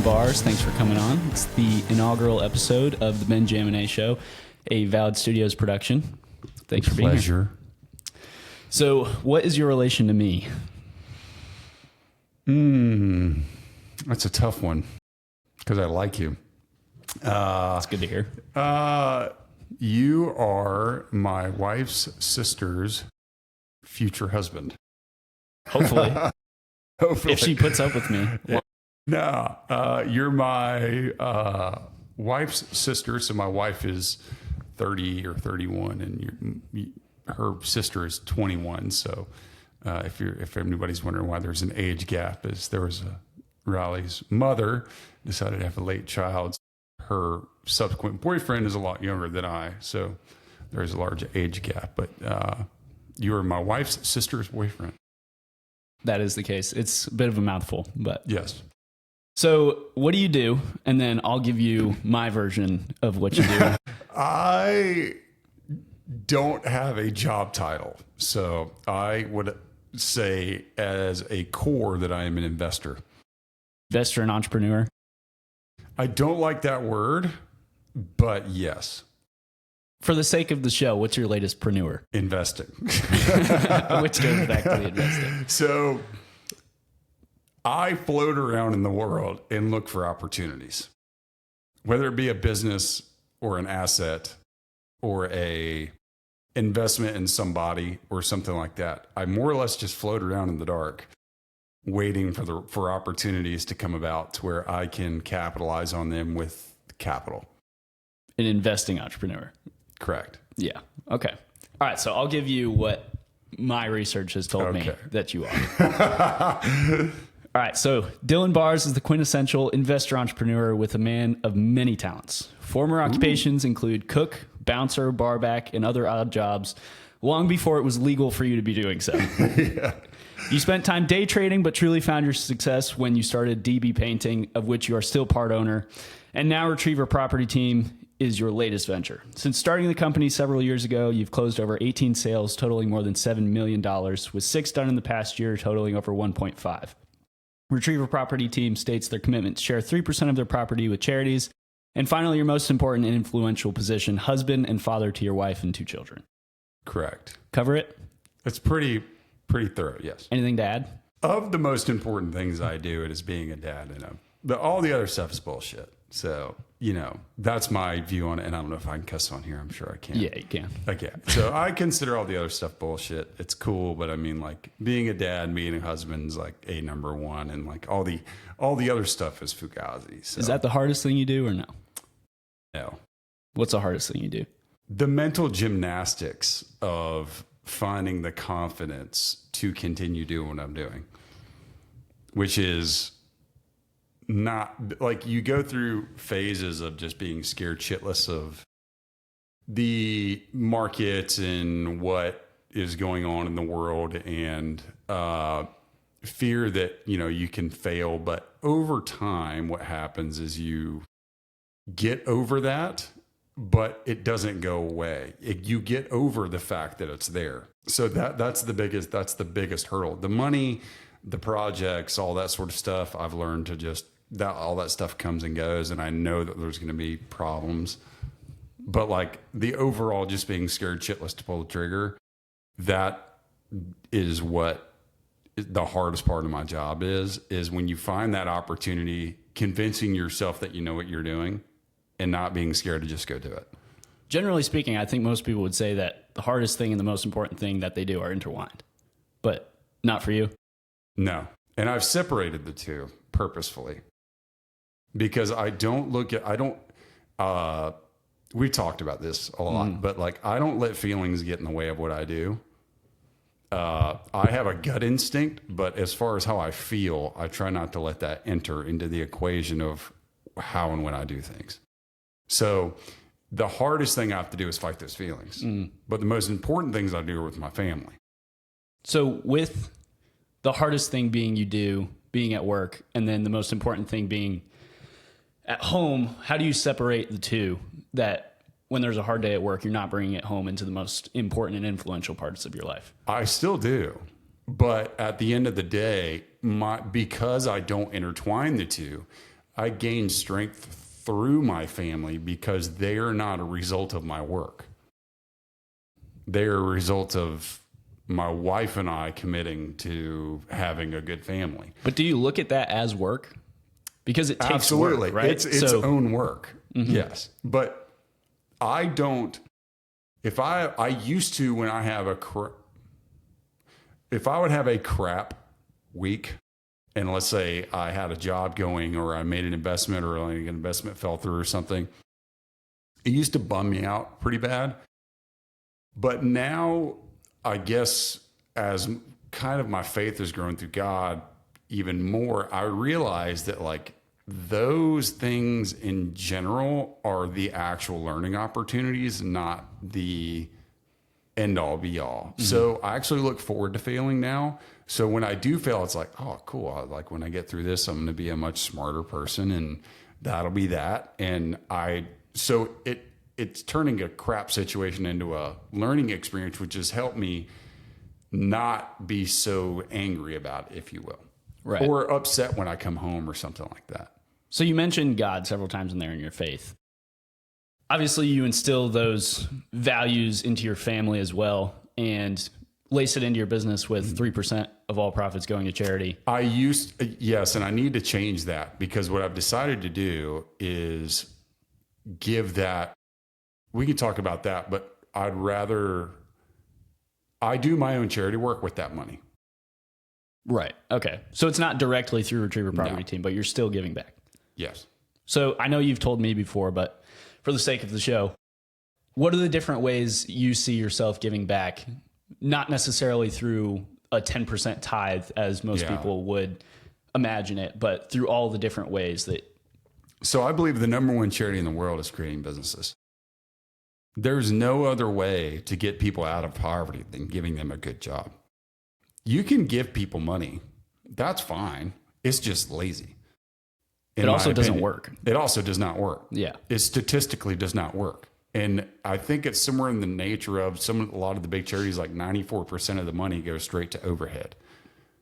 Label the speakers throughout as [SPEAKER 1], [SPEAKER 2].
[SPEAKER 1] Barrs. Thanks for coming on. It's the inaugural episode of the Ben Jam and A Show, a Valid Studios production. Thanks for being here.
[SPEAKER 2] Pleasure.
[SPEAKER 1] So, what is your relation to me?
[SPEAKER 2] That's a tough one because I like you.
[SPEAKER 1] That's good to hear.
[SPEAKER 2] You are my wife's sister's future husband.
[SPEAKER 1] Hopefully.
[SPEAKER 2] Hopefully.
[SPEAKER 1] If she puts up with me.
[SPEAKER 2] No, you're my wife's sister. So my wife is 30 or 31 and her sister is 21. So if anybody's wondering why there's an age gap, is there was Riley's mother decided to have a late child. Her subsequent boyfriend is a lot younger than I, so there's a large age gap. But you are my wife's sister's boyfriend.
[SPEAKER 1] That is the case. It's a bit of a mouthful, but
[SPEAKER 2] Yes.
[SPEAKER 1] So, what do you do? And then I'll give you my version of what you do.
[SPEAKER 2] I don't have a job title, so I would say as a core that I am an investor.
[SPEAKER 1] Investor and entrepreneur.
[SPEAKER 2] I don't like that word, but yes,
[SPEAKER 1] For the sake of the show, what's your latest preneur?
[SPEAKER 2] investing.
[SPEAKER 1] Which goes back to the investing.
[SPEAKER 2] So I float around in the world and look for opportunities, whether it be a business or an asset or a investment in somebody or something like that. I more or less just float around in the dark, waiting for opportunities to come about to where I can capitalize on them with capital.
[SPEAKER 1] An investing entrepreneur.
[SPEAKER 2] Correct.
[SPEAKER 1] Yeah. Okay. All right. So I'll give you what my research has told me that you are. All right. So Dillon Barrs is the quintessential investor entrepreneur with a man of many talents. Former occupations include cook, bouncer, barback, and other odd jobs long before it was legal for you to be doing so.
[SPEAKER 2] Yeah.
[SPEAKER 1] You spent time day trading, but truly found your success when you started DB Painting, of which you are still part owner. And now Retriever Property Team is your latest venture. Since starting the company several years ago, you've closed over 18 sales totaling more than $7 million, with 6 done in the past year totaling over 1.5. Retriever Property Team states their commitment to share 3% of their property with charities. And finally, your most important and influential position, husband and father to your wife and 2 children.
[SPEAKER 2] Correct.
[SPEAKER 1] Cover it?
[SPEAKER 2] It's pretty thorough. Yes.
[SPEAKER 1] Anything to add?
[SPEAKER 2] Of the most important things I do, it is being a dad. But all the other stuff is bullshit. So, that's my view on it. And I don't know if I can cuss on here. I'm sure I can.
[SPEAKER 1] Yeah, you can.
[SPEAKER 2] Okay. So I consider all the other stuff bullshit. It's cool, but I mean, like being a dad, being a husband's like a number one, and like all the other stuff is fugazi. So,
[SPEAKER 1] Is that the hardest thing you do or no?
[SPEAKER 2] no.
[SPEAKER 1] What's the hardest thing you do?
[SPEAKER 2] The mental gymnastics of finding the confidence to continue doing what I'm doing, which is not like you go through phases of just being scared shitless of the market and what is going on in the world and fear that, you can fail. But over time, what happens is you get over that, but it doesn't go away. You get over the fact that it's there. So that's the biggest hurdle. The money, the projects, all that sort of stuff, I've learned to just all that stuff comes and goes, and I know that there's going to be problems. But like the overall just being scared shitless to pull the trigger, that is what the hardest part of my job is when you find that opportunity, convincing yourself that you know what you're doing and not being scared to just go do it.
[SPEAKER 1] Generally speaking, I think most people would say that the hardest thing and the most important thing that they do are intertwined, but not for you.
[SPEAKER 2] No. And I've separated the two purposefully because we talked about this a lot, but like, I don't let feelings get in the way of what I do. I have a gut instinct, but as far as how I feel, I try not to let that enter into the equation of how and when I do things. So the hardest thing I have to do is fight those feelings. But the most important things I do are with my family.
[SPEAKER 1] So with the hardest thing being being at work, and then the most important thing being at home, how do you separate the two, that when there's a hard day at work, you're not bringing it home into the most important and influential parts of your life?
[SPEAKER 2] I still do. But at the end of the day, because I don't intertwine the two, I gain strength through my family because they are not a result of my work. They are a result of my wife and I committing to having a good family.
[SPEAKER 1] But do you look at that as work? Because it takes
[SPEAKER 2] Absolutely.
[SPEAKER 1] work, right?
[SPEAKER 2] It's own work. Yes. But I don't, I used to, when I have if I would have a crap week, and let's say I had a job going or I made an investment or like an investment fell through or something, it used to bum me out pretty bad. But now, I guess as kind of my faith has grown through God even more, I realize that like those things in general are the actual learning opportunities, not the end all be all. So I actually look forward to failing now. So when I do fail, it's like, oh, cool. Like when I get through this, I'm going to be a much smarter person and that'll be that. And so it's turning a crap situation into a learning experience, which has helped me not be so angry about it, if you will,
[SPEAKER 1] Right.
[SPEAKER 2] or upset when I come home or something like that.
[SPEAKER 1] So you mentioned God several times in there in your faith. Obviously, you instill those values into your family as well and lace it into your business with 3% of all profits going to charity.
[SPEAKER 2] Yes, and I need to change that because what I've decided to do is give that. We can talk about that, but I do my own charity work with that money.
[SPEAKER 1] Right. Okay. So it's not directly through Retriever Property
[SPEAKER 2] No.
[SPEAKER 1] Team, but you're still giving back.
[SPEAKER 2] Yes.
[SPEAKER 1] So I know you've told me before, but for the sake of the show, what are the different ways you see yourself giving back? Not necessarily through a 10% tithe as most people would imagine it, but through all the different ways that.
[SPEAKER 2] So I believe the number one charity in the world is creating businesses. There's no other way to get people out of poverty than giving them a good job. You can give people money. That's fine. It's just lazy.
[SPEAKER 1] It also doesn't work.
[SPEAKER 2] It also does not work.
[SPEAKER 1] Yeah.
[SPEAKER 2] It statistically does not work. And I think it's somewhere in the nature of a lot of the big charities, like 94% of the money goes straight to overhead.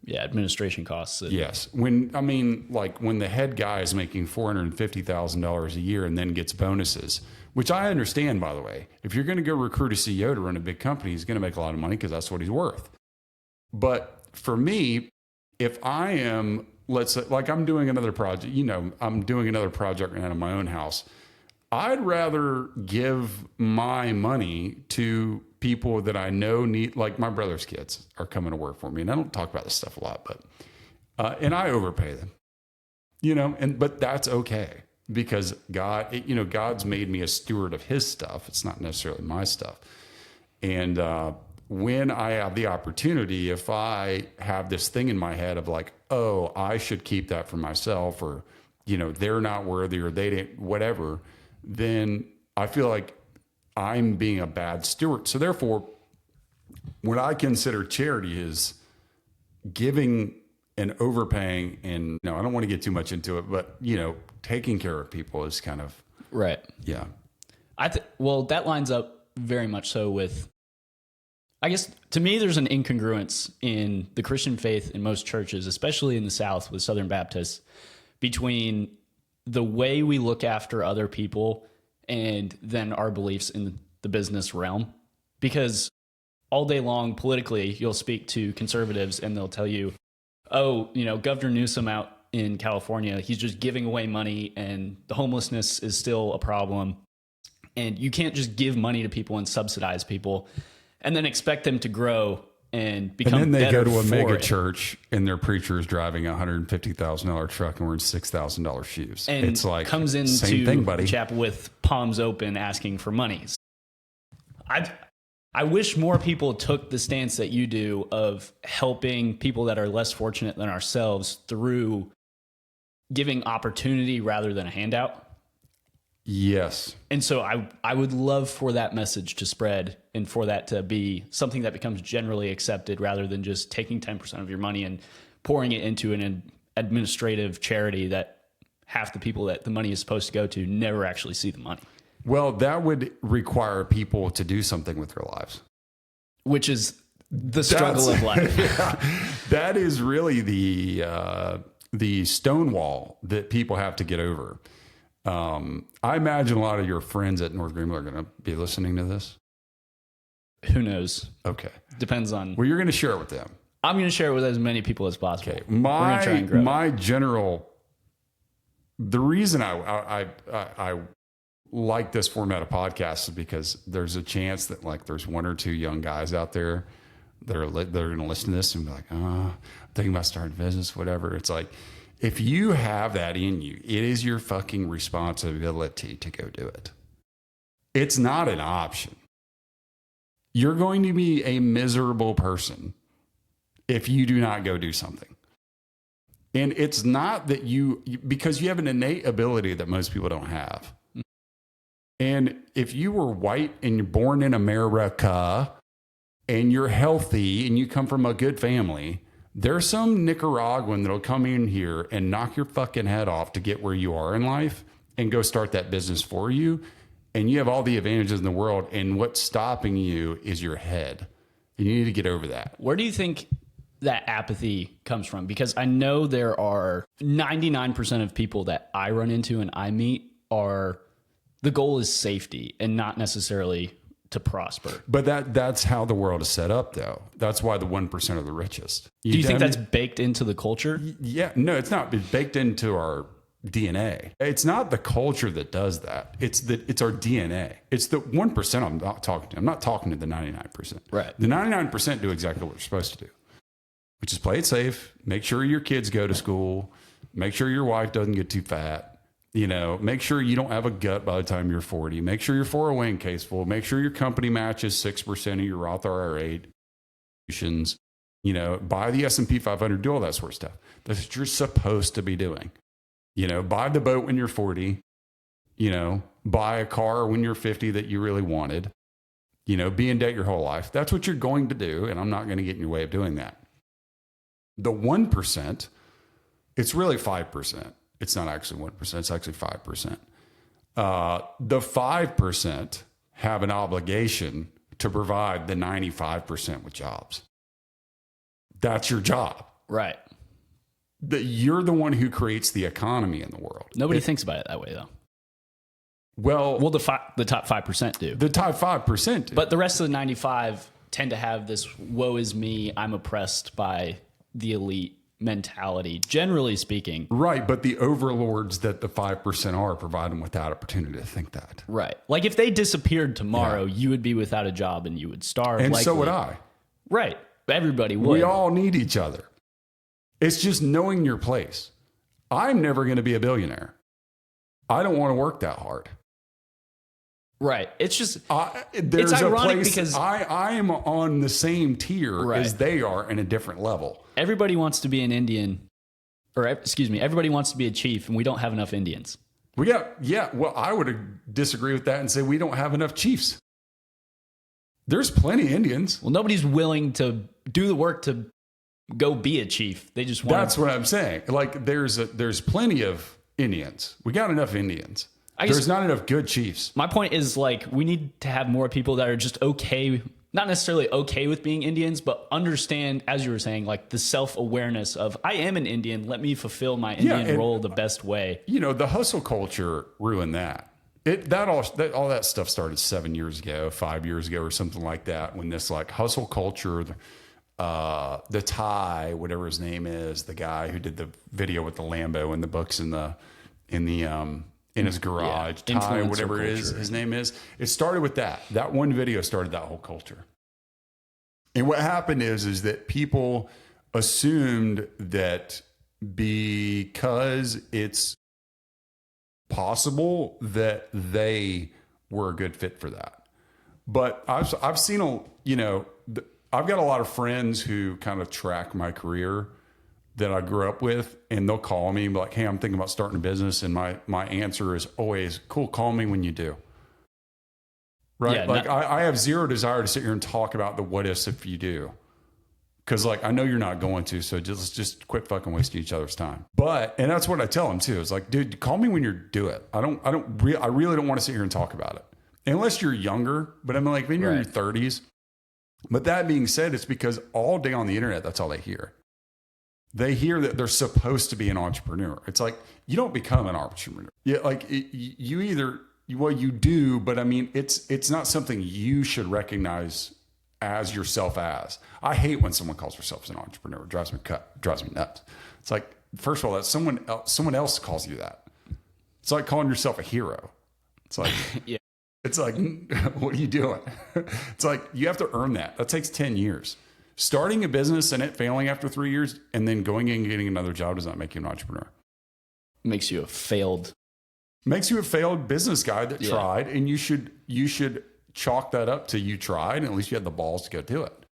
[SPEAKER 1] Yeah. Administration costs.
[SPEAKER 2] Yes. When the head guy is making $450,000 a year and then gets bonuses, which I understand, by the way, if you're going to go recruit a CEO to run a big company, he's going to make a lot of money because that's what he's worth. But for me, if I am, let's say, like I'm doing another project, I'm doing another project right now in my own house. I'd rather give my money to people that I know need, like my brother's kids are coming to work for me. And I don't talk about this stuff a lot, but, and I overpay them, but that's okay because God's made me a steward of his stuff. It's not necessarily my stuff. And, when I have the opportunity, if I have this thing in my head of like, oh, I should keep that for myself or, they're not worthy or they didn't, whatever, then I feel like I'm being a bad steward. So therefore, what I consider charity is giving and overpaying. And I don't want to get too much into it, but, taking care of people is kind of.
[SPEAKER 1] Right.
[SPEAKER 2] Yeah.
[SPEAKER 1] Well, that lines up very much so with, I guess, to me, there's an incongruence in the Christian faith in most churches, especially in the South with Southern Baptists, between the way we look after other people and then our beliefs in the business realm. Because all day long, politically, you'll speak to conservatives and they'll tell you, oh, Governor Newsom out in California, he's just giving away money and the homelessness is still a problem. And you can't just give money to people and subsidize people and then expect them to grow and become better.
[SPEAKER 2] And then they go to a
[SPEAKER 1] for
[SPEAKER 2] mega
[SPEAKER 1] it.
[SPEAKER 2] church and their preacher is driving a $150,000 truck and wearing $6,000 shoes.
[SPEAKER 1] And
[SPEAKER 2] it's like
[SPEAKER 1] comes into
[SPEAKER 2] same thing, buddy.
[SPEAKER 1] the chapel with palms open asking for money. I wish more people took the stance that you do of helping people that are less fortunate than ourselves through giving opportunity rather than a handout.
[SPEAKER 2] Yes.
[SPEAKER 1] And so I would love for that message to spread and for that to be something that becomes generally accepted rather than just taking 10% of your money and pouring it into an administrative charity that half the people that the money is supposed to go to never actually see the money.
[SPEAKER 2] Well, that would require people to do something with their lives.
[SPEAKER 1] Which is the struggle of life.
[SPEAKER 2] Yeah, that is really the the stone wall that people have to get over. I imagine a lot of your friends at North Greenville are going to be listening to this.
[SPEAKER 1] Who knows?
[SPEAKER 2] Okay.
[SPEAKER 1] Depends on.
[SPEAKER 2] Well, you're going to share it with them.
[SPEAKER 1] I'm going to share it with as many people as possible.
[SPEAKER 2] Okay. The reason I like this format of podcasts is because there's a chance that like there's one or two young guys out there that are going to listen to this and be like, oh, I'm thinking about starting a business, whatever. It's like, if you have that in you, it is your fucking responsibility to go do it. It's not an option. You're going to be a miserable person if you do not go do something. And it's not that because you have an innate ability that most people don't have. And if you were white and you're born in America and you're healthy and you come from a good family, there's some Nicaraguan that'll come in here and knock your fucking head off to get where you are in life and go start that business for you. And you have all the advantages in the world. And what's stopping you is your head. And you need to get over that.
[SPEAKER 1] Where do you think that apathy comes from? Because I know there are 99% of people that I run into and I meet the goal is safety and not necessarily to prosper.
[SPEAKER 2] But that's how the world is set up, though. That's why the 1% are the richest.
[SPEAKER 1] Do you think that's baked into the culture?
[SPEAKER 2] Yeah, no, it's not. It's baked into our DNA. It's not the culture that does that. It's our DNA. It's the 1% I'm not talking to. I'm not talking to the 99%.
[SPEAKER 1] Right.
[SPEAKER 2] The 99% do exactly what they're supposed to do, which is play it safe, make sure your kids go to school, make sure your wife doesn't get too fat, make sure you don't have a gut by the time you're 40, make sure your 401k is full, make sure your company matches 6% of your Roth IRA, buy the S&P 500, do all that sort of stuff. That's what you're supposed to be doing. Buy the boat when you're 40, buy a car when you're 50 that you really wanted, be in debt your whole life. That's what you're going to do. And I'm not going to get in your way of doing that. The 1%, it's really 5%. It's not actually 1%. It's actually 5%. The 5% have an obligation to provide the 95% with jobs. That's your job.
[SPEAKER 1] Right.
[SPEAKER 2] You're the one who creates the economy in the world.
[SPEAKER 1] Nobody thinks about it that way, though.
[SPEAKER 2] Well,
[SPEAKER 1] the top 5% do.
[SPEAKER 2] The top 5% do.
[SPEAKER 1] But the rest of the 95 tend to have this woe is me, I'm oppressed by the elite mentality, generally speaking.
[SPEAKER 2] Right, but the overlords that the 5% are provide them with that opportunity to think that.
[SPEAKER 1] Right. Like if they disappeared tomorrow, you would be without a job and you would starve.
[SPEAKER 2] And likely. So would I.
[SPEAKER 1] Right. Everybody would.
[SPEAKER 2] We all need each other. It's just knowing your place. I'm never going to be a billionaire. I don't want to work that hard.
[SPEAKER 1] Right. It's just,
[SPEAKER 2] there's
[SPEAKER 1] it's ironic
[SPEAKER 2] a place
[SPEAKER 1] because
[SPEAKER 2] I am on the same tier as they are in a different level.
[SPEAKER 1] Everybody wants to be an Indian, everybody wants to be a chief, and we don't have enough Indians.
[SPEAKER 2] Well, I would disagree with that and say we don't have enough chiefs. There's plenty of Indians.
[SPEAKER 1] Well, nobody's willing to do the work to go be a chief. They just want.
[SPEAKER 2] That's what I'm saying. Like there's plenty of Indians. We got enough Indians. There's not enough good chiefs.
[SPEAKER 1] My point is like we need to have more people that are just okay, not necessarily okay with being Indians, but understand, as you were saying, like the self-awareness of I am an Indian. Let me fulfill my Indian role the best way.
[SPEAKER 2] The hustle culture ruined that. All that stuff started 7 years ago, 5 years ago, or something like that. When this like hustle culture, the Ty, whatever his name is, the guy who did the video with the Lambo and the books in his garage, Ty, whatever it is, his name is. It started with that. That one video started that whole culture. And what happened is that people assumed that because it's possible that they were a good fit for that. But I've seen I've got a lot of friends who kind of track my career that I grew up with, and they'll call me and be like, hey, I'm thinking about starting a business. And my answer is always, cool, call me when you do. Right? Yeah, I have zero desire to sit here and talk about the what ifs if you do. Because I know you're not going to, so just quit fucking wasting each other's time. And that's what I tell them too. It's like, dude, call me when you do it. I really don't want to sit here and talk about it. Unless you're younger, but I'm like, when you're in your 30s. But that being said, it's because all day on the internet, that's all they hear. They hear that they're supposed to be an entrepreneur. It's like, you don't become an entrepreneur. Yeah, like you either, well, you do, but I mean, it's not something you should recognize as yourself as. I hate when someone calls themselves an entrepreneur. It drives me nuts. It's like, first of all, that someone else calls you that. It's like calling yourself a hero. It's like,
[SPEAKER 1] yeah.
[SPEAKER 2] It's like, what are you doing? It's like, you have to earn that. That takes 10 years. Starting a business and it failing after 3 years and then going in and getting another job does not make you an entrepreneur.
[SPEAKER 1] Makes you a failed
[SPEAKER 2] business guy that tried, and you should chalk that up to you tried, and at least you had the balls to go do it.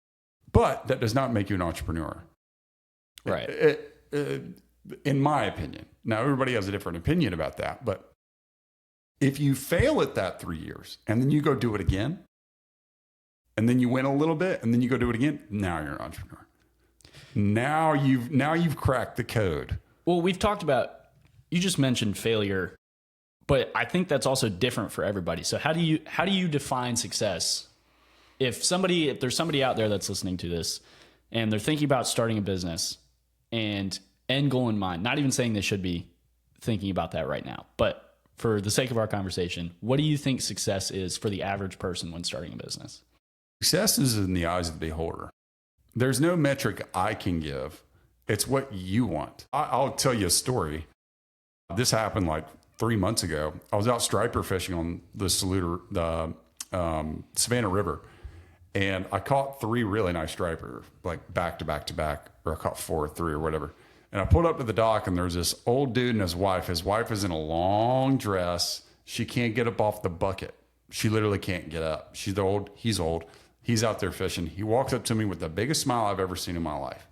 [SPEAKER 2] But that does not make you an entrepreneur.
[SPEAKER 1] Right.
[SPEAKER 2] In my opinion. Now, everybody has a different opinion about that, but if you fail at that 3 years and then you go do it again, and then you win a little bit and then you go do it again, now you're an entrepreneur. Now you've cracked the code.
[SPEAKER 1] Well, we've talked about, you just mentioned failure, but I think that's also different for everybody. So how do you define success? If there's somebody out there that's listening to this and they're thinking about starting a business and end goal in mind, not even saying they should be thinking about that right now, but for the sake of our conversation, what do you think success is for the average person when starting a business?
[SPEAKER 2] Success is in the eyes of the beholder. There's no metric I can give. It's what you want. I'll tell you a story. This happened like 3 months ago. I was out striper fishing on the Savannah River, and I caught 3 really nice striper, like back to back to back, or I caught 4 or 3 or whatever. And I pulled up to the dock, and there's this old dude and his wife. His wife is in a long dress. She can't get up off the bucket. She literally can't get up. She's old. He's old. He's out there fishing. He walks up to me with the biggest smile I've ever seen in my life.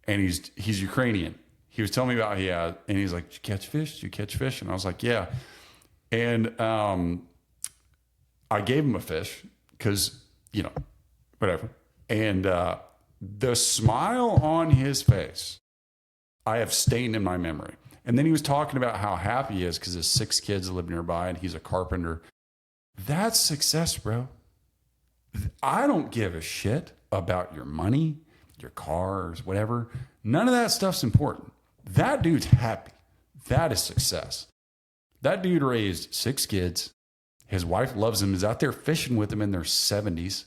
[SPEAKER 2] And he's Ukrainian. He was telling me about and he's like, "Did you catch fish? Did you catch fish?" And I was like, "Yeah." And I gave him a fish because, whatever. And the smile on his face, I have stained in my memory. And then he was talking about how happy he is because his 6 kids live nearby and he's a carpenter. That's success, bro. I don't give a shit about your money, your cars, whatever. None of that stuff's important. That dude's happy. That is success. That dude raised 6 kids. His wife loves him, is out there fishing with him in their 70s.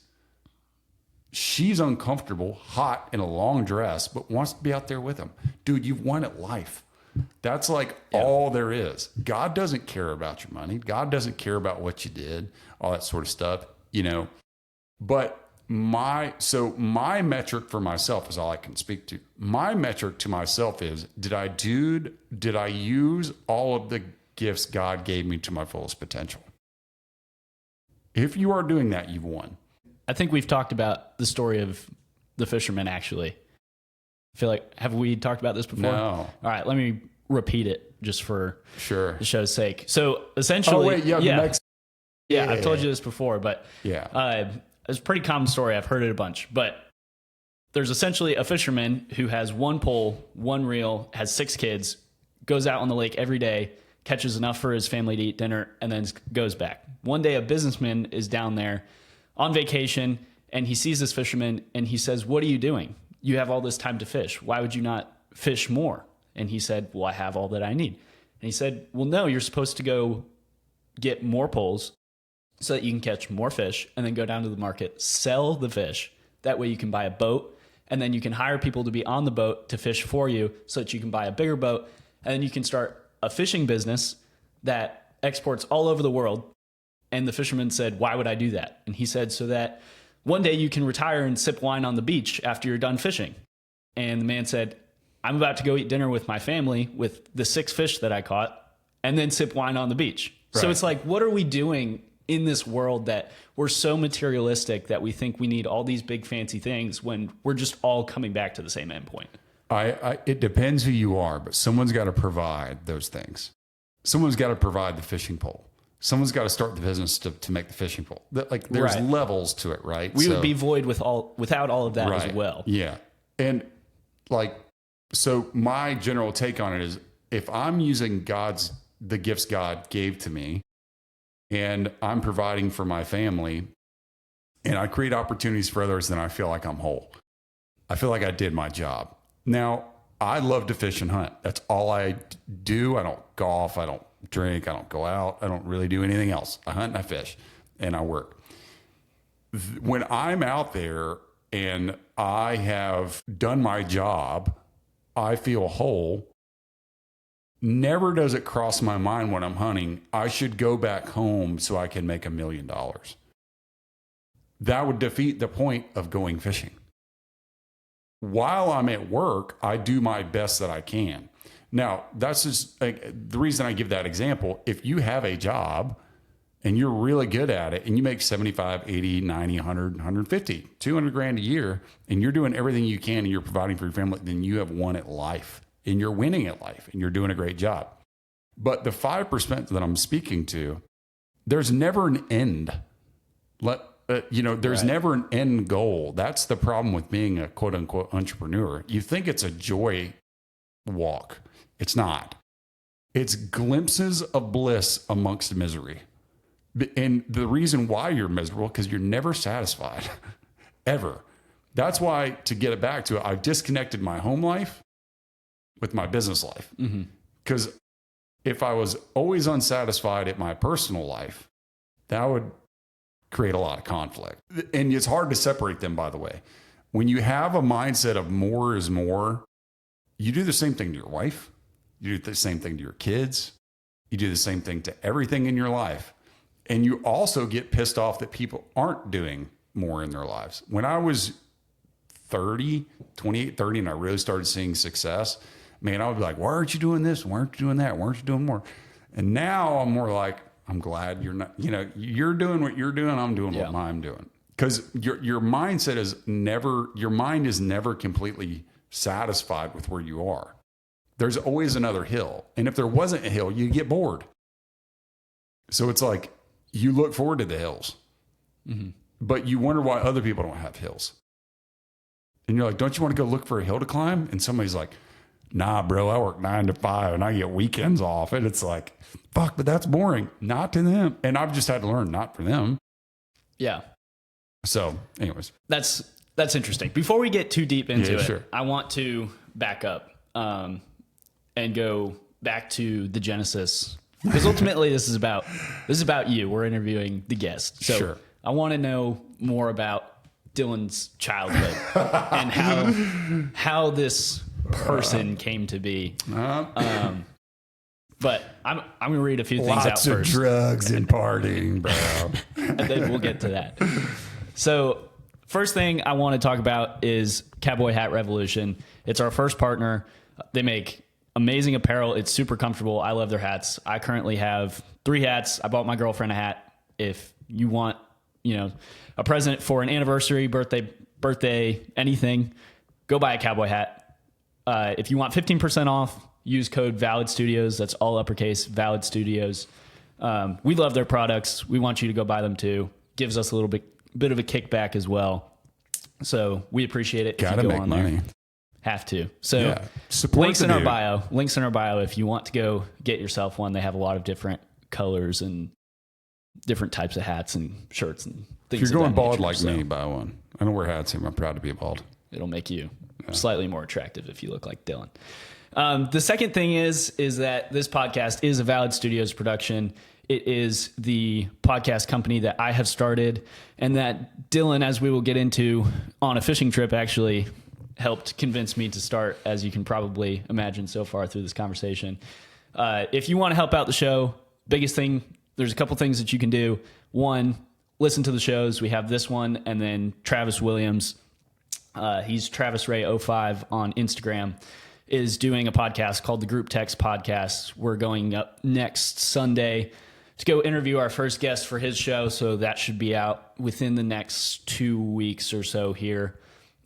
[SPEAKER 2] She's uncomfortable, hot, in a long dress, but wants to be out there with him. Dude, you've won at life. That's like all there is. God doesn't care about your money. God doesn't care about what you did, all that sort of stuff, But my metric for myself is all I can speak to. My metric to myself is, did I use all of the gifts God gave me to my fullest potential? If you are doing that, you've won.
[SPEAKER 1] I think we've talked about the story of the fisherman, actually. I feel like, have we talked about this before?
[SPEAKER 2] No.
[SPEAKER 1] All right, let me repeat it just for the show's sake. So essentially...
[SPEAKER 2] Oh, wait,
[SPEAKER 1] yeah, I've told you this before, but it's a pretty common story. I've heard it a bunch. But there's essentially a fisherman who has 1 pole, 1 reel, has 6 kids, goes out on the lake every day, catches enough for his family to eat dinner, and then goes back. One day, a businessman is down there on vacation, and he sees this fisherman, and he says, "What are you doing? You have all this time to fish. Why would you not fish more?" And he said, "Well, I have all that I need." And he said, "Well, no, you're supposed to go get more poles so that you can catch more fish, and then go down to the market, sell the fish. That way you can buy a boat, and then you can hire people to be on the boat to fish for you so that you can buy a bigger boat, and then you can start a fishing business that exports all over the world." And the fisherman said, "Why would I do that?" And he said, "So that one day you can retire and sip wine on the beach after you're done fishing." And the man said, "I'm about to go eat dinner with my family with the 6 fish that I caught and then sip wine on the beach." Right. So it's like, what are we doing in this world that we're so materialistic that we think we need all these big fancy things when we're just all coming back to the same endpoint?
[SPEAKER 2] It depends who you are, but someone's got to provide those things. Someone's got to provide the fishing pole. Someone's got to start the business to make the fishing pole. Like there's levels to it, right?
[SPEAKER 1] We would be void without all of that as well.
[SPEAKER 2] Yeah. And so my general take on it is, if I'm using the gifts God gave to me, and I'm providing for my family, and I create opportunities for others, then I feel like I'm whole. I feel like I did my job. Now, I love to fish and hunt. That's all I do. I don't golf. I don't drink. I don't go out. I don't really do anything else. I hunt and I fish and I work. When I'm out there and I have done my job, I feel whole. Never does it cross my mind when I'm hunting, I should go back home so I can make $1 million. That would defeat the point of going fishing. While I'm at work, I do my best that I can. Now, that's just like, the reason I give that example. If you have a job and you're really good at it and you make 75, 80, 90, 100, 150, 200 grand a year, and you're doing everything you can and you're providing for your family, then you have won at life and you're winning at life and you're doing a great job. But the 5% that I'm speaking to, there's never an end. There's never an end goal. That's the problem with being a quote unquote entrepreneur. You think it's a joy walk. It's not. It's glimpses of bliss amongst misery. And the reason why you're miserable, because you're never satisfied, ever. That's why, to get it back to it, I've disconnected my home life with my business life. Because if I was always unsatisfied at my personal life, that would create a lot of conflict. And it's hard to separate them, by the way. When you have a mindset of more is more, you do the same thing to your wife. You do the same thing to your kids. You do the same thing to everything in your life. And you also get pissed off that people aren't doing more in their lives. When I was 28, 30, and I really started seeing success, man, I would be like, why aren't you doing this? Why aren't you doing that? Why aren't you doing more? And now I'm more like, I'm glad you're not, you're doing what you're doing. I'm doing what I'm doing. Because your mindset is never, your mind is never completely satisfied with where you are. There's always another hill. And if there wasn't a hill, you get bored. So it's like, you look forward to the hills, but you wonder why other people don't have hills. And you're like, don't you want to go look for a hill to climb? And somebody's like, nah, bro, I work 9 to 5 and I get weekends off. And it's like, fuck, but that's boring. Not to them. And I've just had to learn, not for them.
[SPEAKER 1] Yeah.
[SPEAKER 2] So anyways,
[SPEAKER 1] that's interesting. Before we get too deep into it, I want to back up and go back to the genesis. Because ultimately this is about you. We're interviewing the guest. So I want to know more about Dillon's childhood and how this person came to be. But I'm going to read a few things out first.
[SPEAKER 2] Lots of drugs and partying, bro.
[SPEAKER 1] And then we'll get to that. So first thing I want to talk about is Cowboy Hat Revolution. It's our first partner. They make amazing apparel. It's super comfortable. I love their hats. I currently have 3 hats. I bought my girlfriend a hat. If you want, a present for an anniversary, birthday, anything, go buy a cowboy hat. If you want 15% off, use code Valid Studios. That's all uppercase, Valid Studios. We love their products. We want you to go buy them too. Gives us a little bit of a kickback as well. So we appreciate it.
[SPEAKER 2] Gotta
[SPEAKER 1] if you go
[SPEAKER 2] make
[SPEAKER 1] on
[SPEAKER 2] money.
[SPEAKER 1] There. Have to. So links in our bio if you want to go get yourself one. They have a lot of different colors and different types of hats and shirts and things.
[SPEAKER 2] If you're going bald like me, buy one. I don't wear hats anymore. I'm proud to be bald.
[SPEAKER 1] It'll make you slightly more attractive if you look like Dillon. The second thing is that this podcast is a Valid Studios production. It is the podcast company that I have started and that Dillon, as we will get into on a fishing trip, actually helped convince me to start, as you can probably imagine so far through this conversation. If you want to help out the show, biggest thing, there's a couple things that you can do. One, listen to the shows. We have this one, and then Travis Williams, he's Travis Ray 05 on Instagram, is doing a podcast called the Group Text Podcast. We're going up next Sunday to go interview our first guest for his show, so that should be out within the next 2 weeks or so here.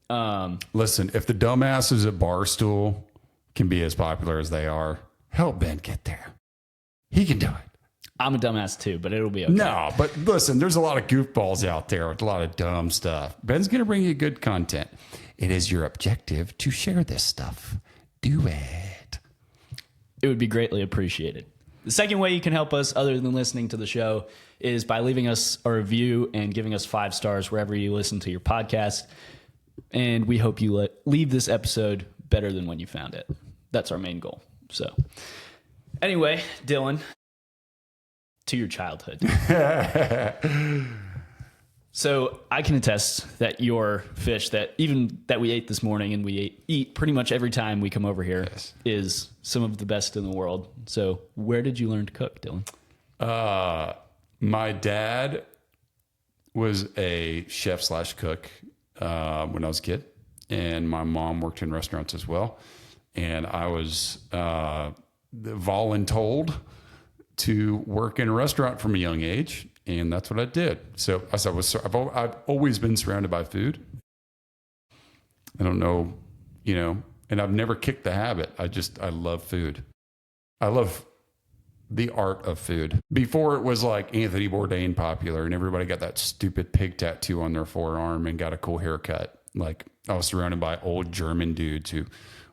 [SPEAKER 2] Listen, if the dumbasses at Barstool can be as popular as they are, help Ben get there. He can do it.
[SPEAKER 1] I'm a dumbass too, but it'll be okay.
[SPEAKER 2] No, but listen, there's a lot of goofballs out there with a lot of dumb stuff. Ben's going to bring you good content. It is your objective to share this stuff. Do it.
[SPEAKER 1] It would be greatly appreciated. The second way you can help us, other than listening to the show, is by leaving us a review and giving us 5 stars wherever you listen to your podcast. And we hope you leave this episode better than when you found it. That's our main goal. So anyway, Dillon, to your childhood. So I can attest that your fish that we ate this morning and we eat pretty much every time we come over here is some of the best in the world. So where did you learn to cook, Dillon?
[SPEAKER 2] My dad was a chef / cook when I was a kid, and my mom worked in restaurants as well. And I was voluntold to work in a restaurant from a young age, and that's what I did. So I've always been surrounded by food. I don't know, and I've never kicked the habit. I love food. I love the art of food. Before it was like Anthony Bourdain popular and everybody got that stupid pig tattoo on their forearm and got a cool haircut. Like I was surrounded by old German dudes who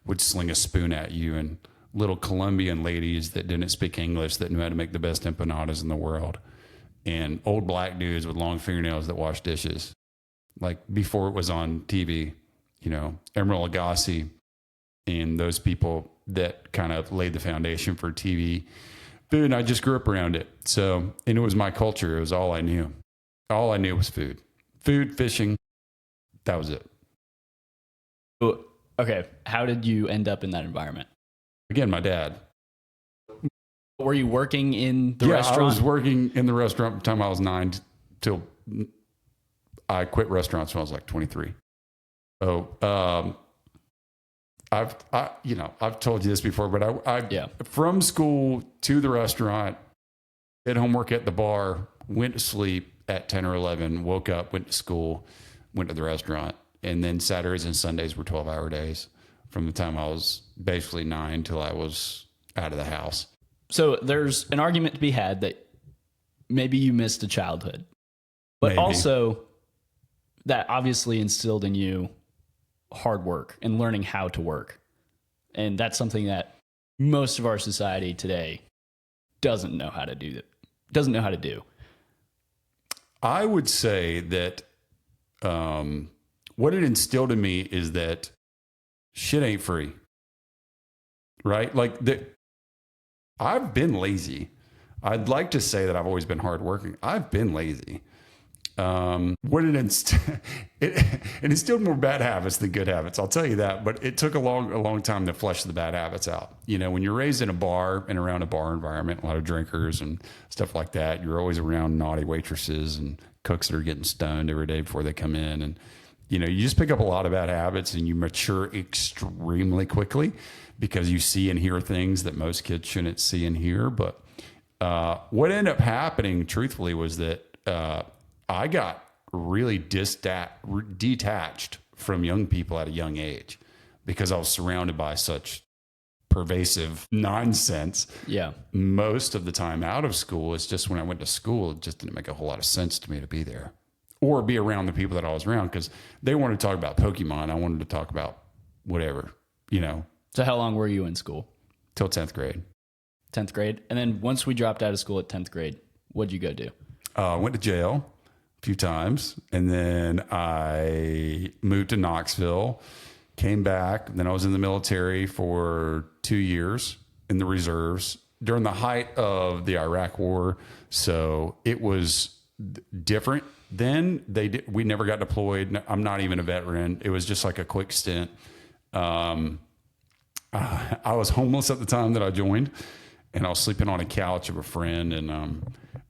[SPEAKER 2] would sling a spoon at you and little Colombian ladies that didn't speak English that knew how to make the best empanadas in the world, and old black dudes with long fingernails that wash dishes. Like before it was on TV, Emeril Lagasse and those people that kind of laid the foundation for TV food. And I just grew up around it. So, and it was my culture. It was all I knew. All I knew was food, fishing. That was it.
[SPEAKER 1] Okay. How did you end up in that environment?
[SPEAKER 2] Again, my dad.
[SPEAKER 1] Were you working in the restaurant?
[SPEAKER 2] I was working in the restaurant from the time I was 9 till I quit restaurants when I was like 23. I've told you this before, but from school to the restaurant, did homework at the bar, went to sleep at 10 or 11, woke up, went to school, went to the restaurant. And then Saturdays and Sundays were 12-hour days from the time I was basically 9 till I was out of the house.
[SPEAKER 1] So there's an argument to be had that maybe you missed a childhood, but also that obviously instilled in you hard work and learning how to work. And that's something that most of our society today doesn't know how to do.
[SPEAKER 2] I would say that what it instilled in me is that shit ain't free, right? Like I've been lazy. I'd like to say that I've always been hardworking. I've been lazy. It instilled more bad habits than good habits. I'll tell you that, but it took a long time to flesh the bad habits out. When you're raised in a bar and around a bar environment, a lot of drinkers and stuff like that, you're always around naughty waitresses and cooks that are getting stoned every day before they come in. And, you just pick up a lot of bad habits and you mature extremely quickly because you see and hear things that most kids shouldn't see and hear. But, what ended up happening truthfully was that, I got really detached from young people at a young age because I was surrounded by such pervasive nonsense.
[SPEAKER 1] Yeah.
[SPEAKER 2] Most of the time out of school, it's just when I went to school, it just didn't make a whole lot of sense to me to be there or be around the people that I was around because they wanted to talk about Pokemon. I wanted to talk about whatever,
[SPEAKER 1] So how long were you in school?
[SPEAKER 2] Till 10th grade.
[SPEAKER 1] 10th grade. And then once we dropped out of school at 10th grade, what'd you go do?
[SPEAKER 2] I went to jail few times, and then I moved to Knoxville, came back, then I was in the military for 2 years in the reserves during the height of the Iraq War. So it was different then. We never got deployed. I'm not even a veteran. It was just like a quick stint. I was homeless at the time that I joined, and I was sleeping on a couch of a friend, and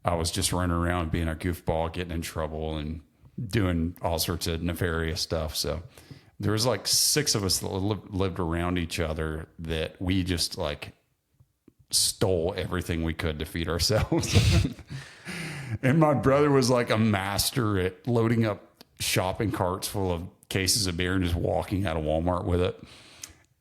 [SPEAKER 2] I was just running around being a goofball, getting in trouble and doing all sorts of nefarious stuff. So there was like 6 of us that lived around each other that we just like stole everything we could to feed ourselves. And my brother was like a master at loading up shopping carts full of cases of beer and just walking out of Walmart with it.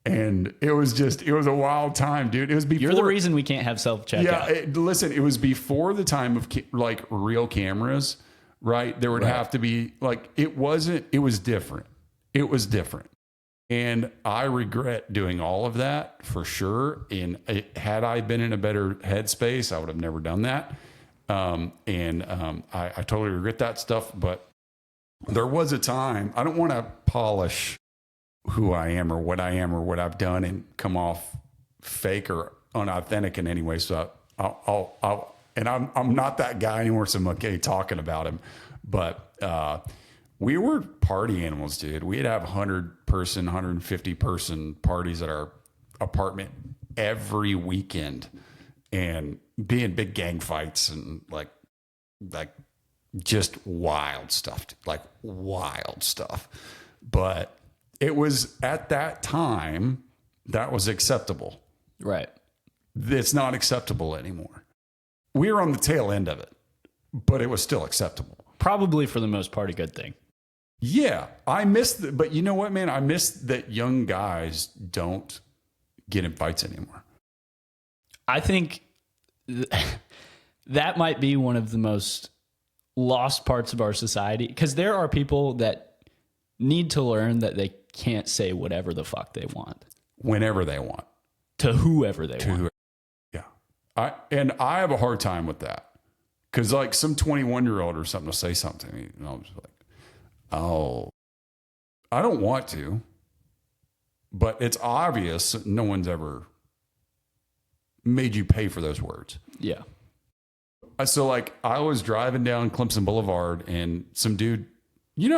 [SPEAKER 2] And it was a wild time, dude. It was before.
[SPEAKER 1] You're the reason we can't have self-checkout.
[SPEAKER 2] Yeah. Listen, it was before the time of like real cameras, right? There would have to be like, it was different. It was different. And I regret doing all of that for sure. And had I been in a better headspace, I would have never done that. I totally regret that stuff. But there was a time, I don't want to polish who I am or what I've done and come off fake or unauthentic in any way. So I'm not that guy anymore. So I'm okay talking about him, but, we were party animals, dude. We'd have 100-person, 150-person parties at our apartment every weekend and be in big gang fights and like just wild stuff, But it was at that time that was acceptable.
[SPEAKER 1] Right.
[SPEAKER 2] It's not acceptable anymore. We were on the tail end of it, but it was still acceptable.
[SPEAKER 1] Probably for the most part, a good thing.
[SPEAKER 2] Yeah, I miss but you know what, man? I miss that young guys don't get in fights anymore.
[SPEAKER 1] I think that might be one of the most lost parts of our society, because there are people that need to learn that they can't say whatever the fuck they want.
[SPEAKER 2] Whenever they want.
[SPEAKER 1] To whoever they want.
[SPEAKER 2] Yeah. I have a hard time with that. Because like some 21-year-old or something will say something, and I'm just like, oh, I don't want to, but it's obvious that no one's ever made you pay for those words.
[SPEAKER 1] Yeah.
[SPEAKER 2] So like I was driving down Clemson Boulevard and some dude,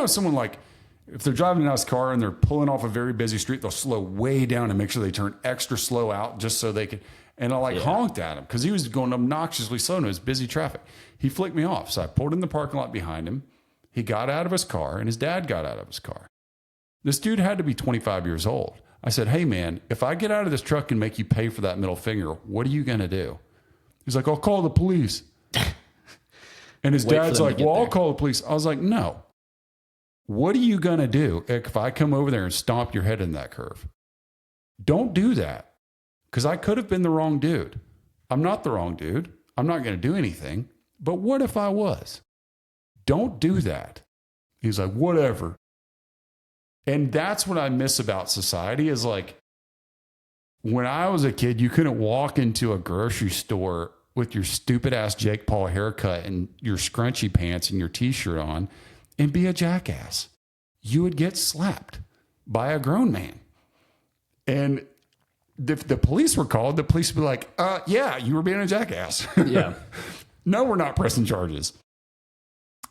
[SPEAKER 2] someone like, if they're driving a nice car and they're pulling off a very busy street, they'll slow way down and make sure they turn extra slow out just so they can. And I honked at him because he was going obnoxiously slow and it was busy traffic. He flicked me off. So I pulled in the parking lot behind him. He got out of his car and his dad got out of his car. This dude had to be 25 years old. I said, hey man, if I get out of this truck and make you pay for that middle finger, what are you going to do? He's like, I'll call the police. And his dad's like, well, I'll call the police. I was like, no. What are you going to do if I come over there and stomp your head in that curve? Don't do that. Because I could have been the wrong dude. I'm not the wrong dude. I'm not going to do anything. But what if I was? Don't do that. He's like, whatever. And that's what I miss about society is like, when I was a kid, you couldn't walk into a grocery store with your stupid ass Jake Paul haircut and your scrunchy pants and your t-shirt on and be a jackass. You would get slapped by a grown man. And if the police were called, the police would be like, yeah, you were being a jackass.
[SPEAKER 1] Yeah.
[SPEAKER 2] No, we're not pressing charges.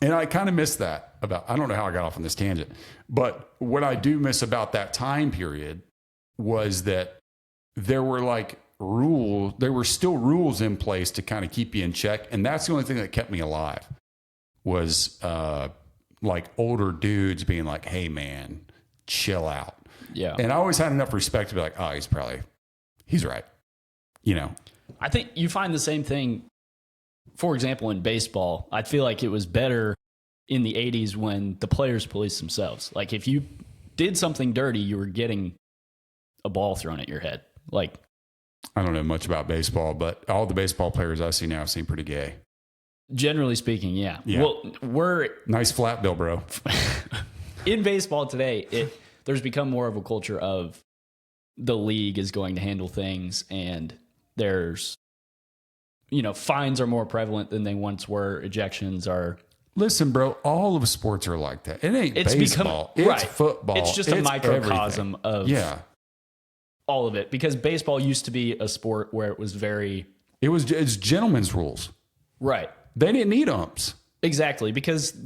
[SPEAKER 2] And I kind of miss that I don't know how I got off on this tangent, but what I do miss about that time period was that there were there were still rules in place to kind of keep you in check. And that's the only thing that kept me alive was like older dudes being like, hey man, chill out.
[SPEAKER 1] Yeah.
[SPEAKER 2] And I always had enough respect to be like, oh, he's right.
[SPEAKER 1] I think you find the same thing. For example, in baseball, I feel like it was better in the 80s when the players policed themselves. Like if you did something dirty, you were getting a ball thrown at your head. Like,
[SPEAKER 2] I don't know much about baseball, but all the baseball players I see now seem pretty gay.
[SPEAKER 1] Generally speaking, yeah.
[SPEAKER 2] Well,
[SPEAKER 1] we're
[SPEAKER 2] nice flat bill, bro.
[SPEAKER 1] In baseball today, there's become more of a culture of the league is going to handle things, and there's, fines are more prevalent than they once were. Ejections are.
[SPEAKER 2] Listen, bro, all of sports are like that. It ain't baseball. It's football.
[SPEAKER 1] It's just a microcosm of all of it, because baseball used to be a sport where it was it's gentlemen's rules.
[SPEAKER 2] Right. They didn't need umps.
[SPEAKER 1] Exactly, because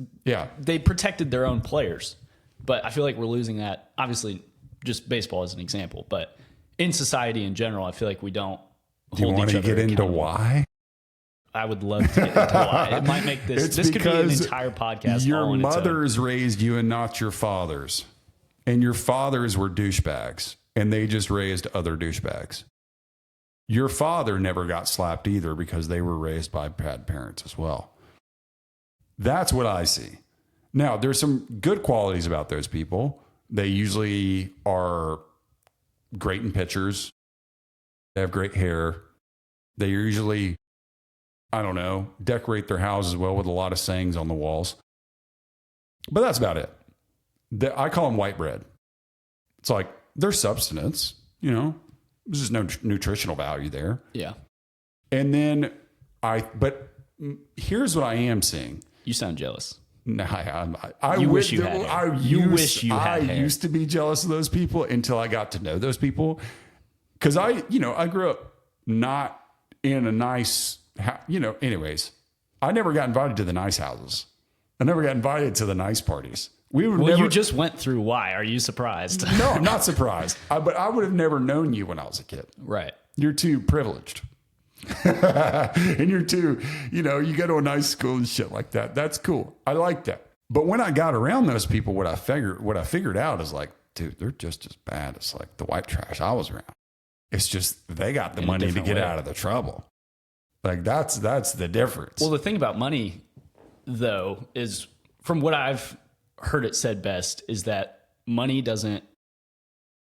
[SPEAKER 1] they protected their own players. But I feel like we're losing that. Obviously, just baseball as an example, but in society in general, I feel like we don't hold each other accountable. Do you want to get into why? I would love to get into why. It might make this could be an entire podcast.
[SPEAKER 2] Your mothers raised you and not your fathers. And your fathers were douchebags, and they just raised other douchebags. Your father never got slapped either because they were raised by bad parents as well. That's what I see. Now, there's some good qualities about those people. They usually are great in pictures. They have great hair. They usually, decorate their houses well with a lot of sayings on the walls. But that's about it. I call them white bread. It's like there's substance, there's just no nutritional value there.
[SPEAKER 1] Yeah.
[SPEAKER 2] And then but here's what I am seeing.
[SPEAKER 1] You sound jealous.
[SPEAKER 2] No, I
[SPEAKER 1] wish you had hair.
[SPEAKER 2] I used to be jealous of those people until I got to know those people. Because I grew up not in a nice, anyways, I never got invited to the nice houses. I never got invited to the nice parties.
[SPEAKER 1] You just went through why. Are you surprised?
[SPEAKER 2] No, I'm not surprised. But I would have never known you when I was a kid.
[SPEAKER 1] Right.
[SPEAKER 2] You're too privileged. And you're too, you go to a nice school and shit like that. That's cool. I like that. But when I got around those people, what I figured out is like, dude, they're just as bad as like the white trash I was around. It's just they got the money to get out of the trouble. Like that's the difference.
[SPEAKER 1] Well, the thing about money, though, is from what I've heard it said best is that money doesn't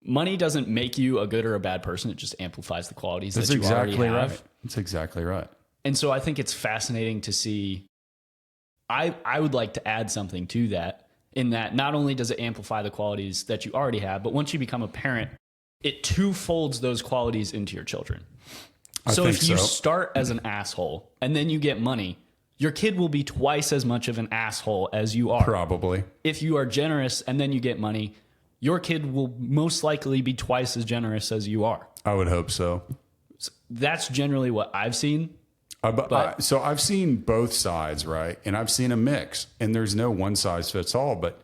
[SPEAKER 1] make you a good or a bad person. It just amplifies the qualities that you already have.
[SPEAKER 2] Right. That's exactly right.
[SPEAKER 1] And so I think it's fascinating to see. I would like to add something to that, in that not only does it amplify the qualities that you already have, but once you become a parent, it twofolds those qualities into your children. So if you start as an asshole and then you get money, your kid will be twice as much of an asshole as you are.
[SPEAKER 2] Probably.
[SPEAKER 1] If you are generous and then you get money, your kid will most likely be twice as generous as you are.
[SPEAKER 2] I would hope so.
[SPEAKER 1] That's generally what I've seen.
[SPEAKER 2] So I've seen both sides, right? And I've seen a mix, and there's no one size fits all. But,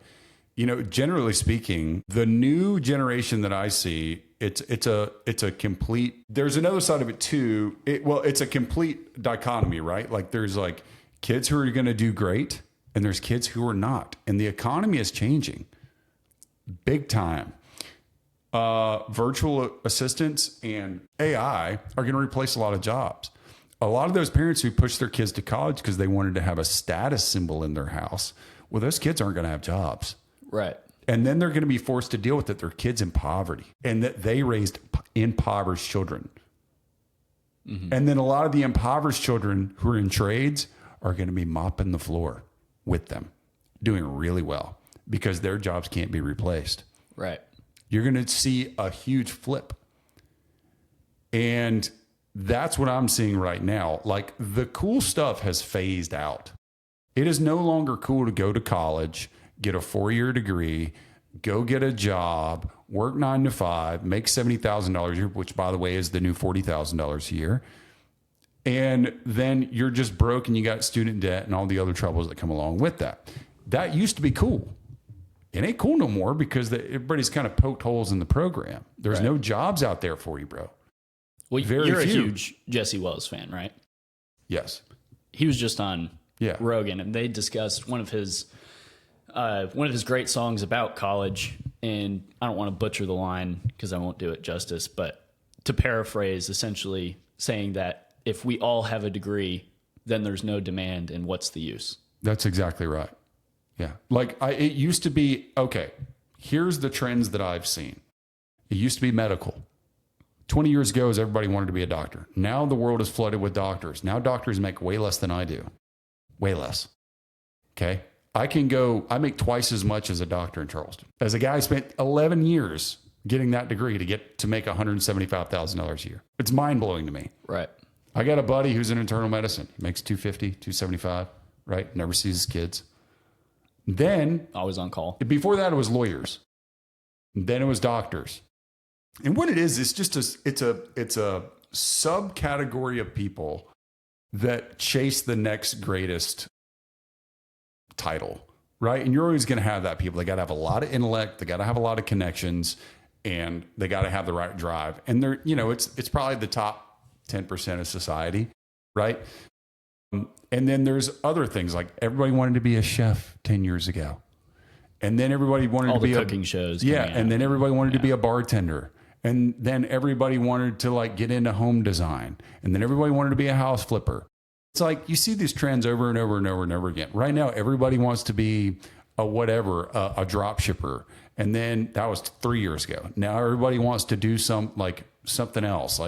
[SPEAKER 2] generally speaking, the new generation that I see, it's a complete, there's another side of it too. It's a complete dichotomy, right? Like there's like kids who are going to do great and there's kids who are not. And the economy is changing big time. Virtual assistants and AI are going to replace a lot of jobs. A lot of those parents who pushed their kids to college because they wanted to have a status symbol in their house, well, those kids aren't going to have jobs.
[SPEAKER 1] Right.
[SPEAKER 2] And then they're going to be forced to deal with it. Their kids in poverty and that they raised impoverished children. Mm-hmm. And then a lot of the impoverished children who are in trades are going to be mopping the floor with them, doing really well because their jobs can't be replaced.
[SPEAKER 1] Right.
[SPEAKER 2] You're going to see a huge flip. And that's what I'm seeing right now. Like the cool stuff has phased out. It is no longer cool to go to college, get a 4-year degree, go get a job, work 9 to 5, make $70,000 a year, which by the way is the new $40,000 a year. And then you're just broke and you got student debt and all the other troubles that come along with that. That used to be cool. It ain't cool no more because everybody's kind of poked holes in the program. There's no jobs out there for you, bro.
[SPEAKER 1] Well, you're a huge Jesse Wells fan, right?
[SPEAKER 2] Yes.
[SPEAKER 1] He was just on Rogan, and they discussed one of his great songs about college. And I don't want to butcher the line because I won't do it justice, but to paraphrase, essentially saying that if we all have a degree, then there's no demand, and what's the use?
[SPEAKER 2] That's exactly right. Yeah. Like it used to be, okay, here's the trends that I've seen. It used to be medical. 20 years ago, everybody wanted to be a doctor. Now the world is flooded with doctors. Now doctors make way less than I do. Way less. Okay. I make twice as much as a doctor in Charleston. As a guy who spent 11 years getting that degree to make $175,000 a year. It's mind blowing to me.
[SPEAKER 1] Right.
[SPEAKER 2] I got a buddy who's in internal medicine. He makes $250, $275, right? Never sees his kids. Then
[SPEAKER 1] always on call.
[SPEAKER 2] Before that, it was lawyers. Then it was doctors. And what it is, it's just it's a subcategory of people that chase the next greatest title, right? And you're always going to have that people. They got to have a lot of intellect. They got to have a lot of connections, and they got to have the right drive. And they're, it's probably the top 10% of society, right? And then there's other things like everybody wanted to be a chef 10 years ago. And then everybody wanted to be
[SPEAKER 1] cooking shows.
[SPEAKER 2] Yeah. And then everybody wanted to be a bartender. And then everybody wanted to get into home design. And then everybody wanted to be a house flipper. It's like you see these trends over and over and over and over again. Right now, everybody wants to be a drop shipper. And then that was 3 years ago. Now everybody wants to do something else.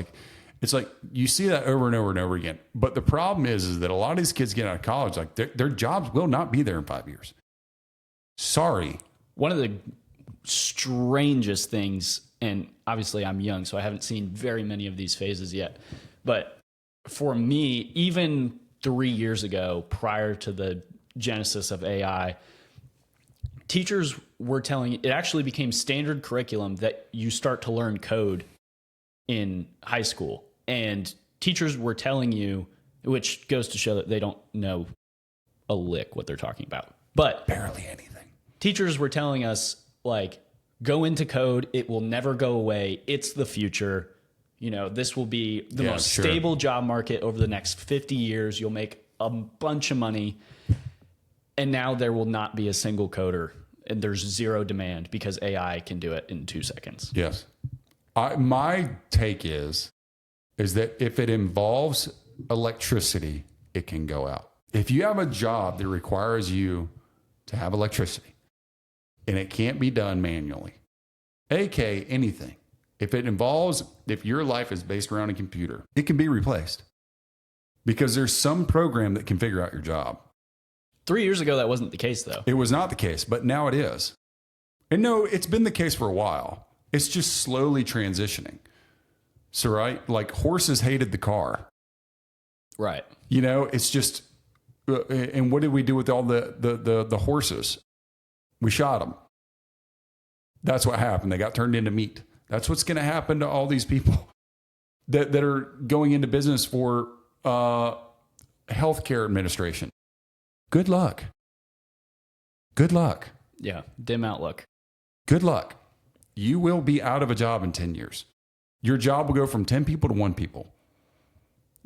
[SPEAKER 2] It's like you see that over and over and over again. But the problem is that a lot of these kids get out of college, their jobs will not be there in 5 years. Sorry.
[SPEAKER 1] One of the strangest things, and obviously I'm young, so I haven't seen very many of these phases yet. But for me, even 3 years ago, prior to the genesis of AI, teachers were telling, it actually became standard curriculum that you start to learn code in high school. And teachers were telling you, which goes to show that they don't know a lick what they're talking about. But
[SPEAKER 2] barely anything.
[SPEAKER 1] Teachers were telling us, like, go into code. It will never go away. It's the future. You know, this will be the most stable job market over the next 50 years. You'll make a bunch of money. And now there will not be a single coder, and there's zero demand because AI can do it in 2 seconds.
[SPEAKER 2] Yes. My take is that if it involves electricity, it can go out. If you have a job that requires you to have electricity and it can't be done manually, aka anything, if your life is based around a computer, it can be replaced because there's some program that can figure out your job.
[SPEAKER 1] 3 years ago, that wasn't the case, though.
[SPEAKER 2] It was not the case, but now it is. And no, it's been the case for a while. It's just slowly transitioning. So, right, like horses hated the car.
[SPEAKER 1] Right.
[SPEAKER 2] You know, it's just, and what did we do with all the horses? We shot them. That's what happened. They got turned into meat. That's what's going to happen to all these people that are going into business for healthcare administration. Good luck. Good luck.
[SPEAKER 1] Yeah. Dim outlook.
[SPEAKER 2] Good luck. You will be out of a job in 10 years. Your job will go from 10 people to 1 people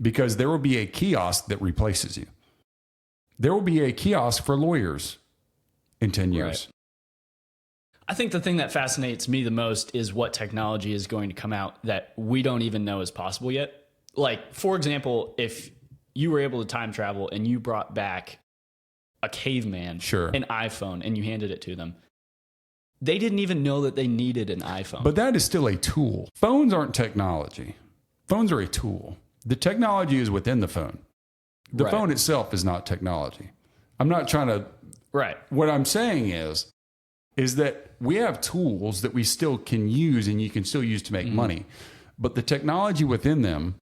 [SPEAKER 2] because there will be a kiosk that replaces you. There will be a kiosk for lawyers in 10 years.
[SPEAKER 1] Right. I think the thing that fascinates me the most is what technology is going to come out that we don't even know is possible yet. Like, for example, if you were able to time travel and you brought back a caveman, an iPhone, and you handed it to them, they didn't even know that they needed an iPhone.
[SPEAKER 2] But that is still a tool. Phones aren't technology. Phones are a tool. The technology is within the phone. The phone itself is not technology. I'm not trying to...
[SPEAKER 1] Right.
[SPEAKER 2] What I'm saying is that we have tools that we still can use and you can still use to make money. But the technology within them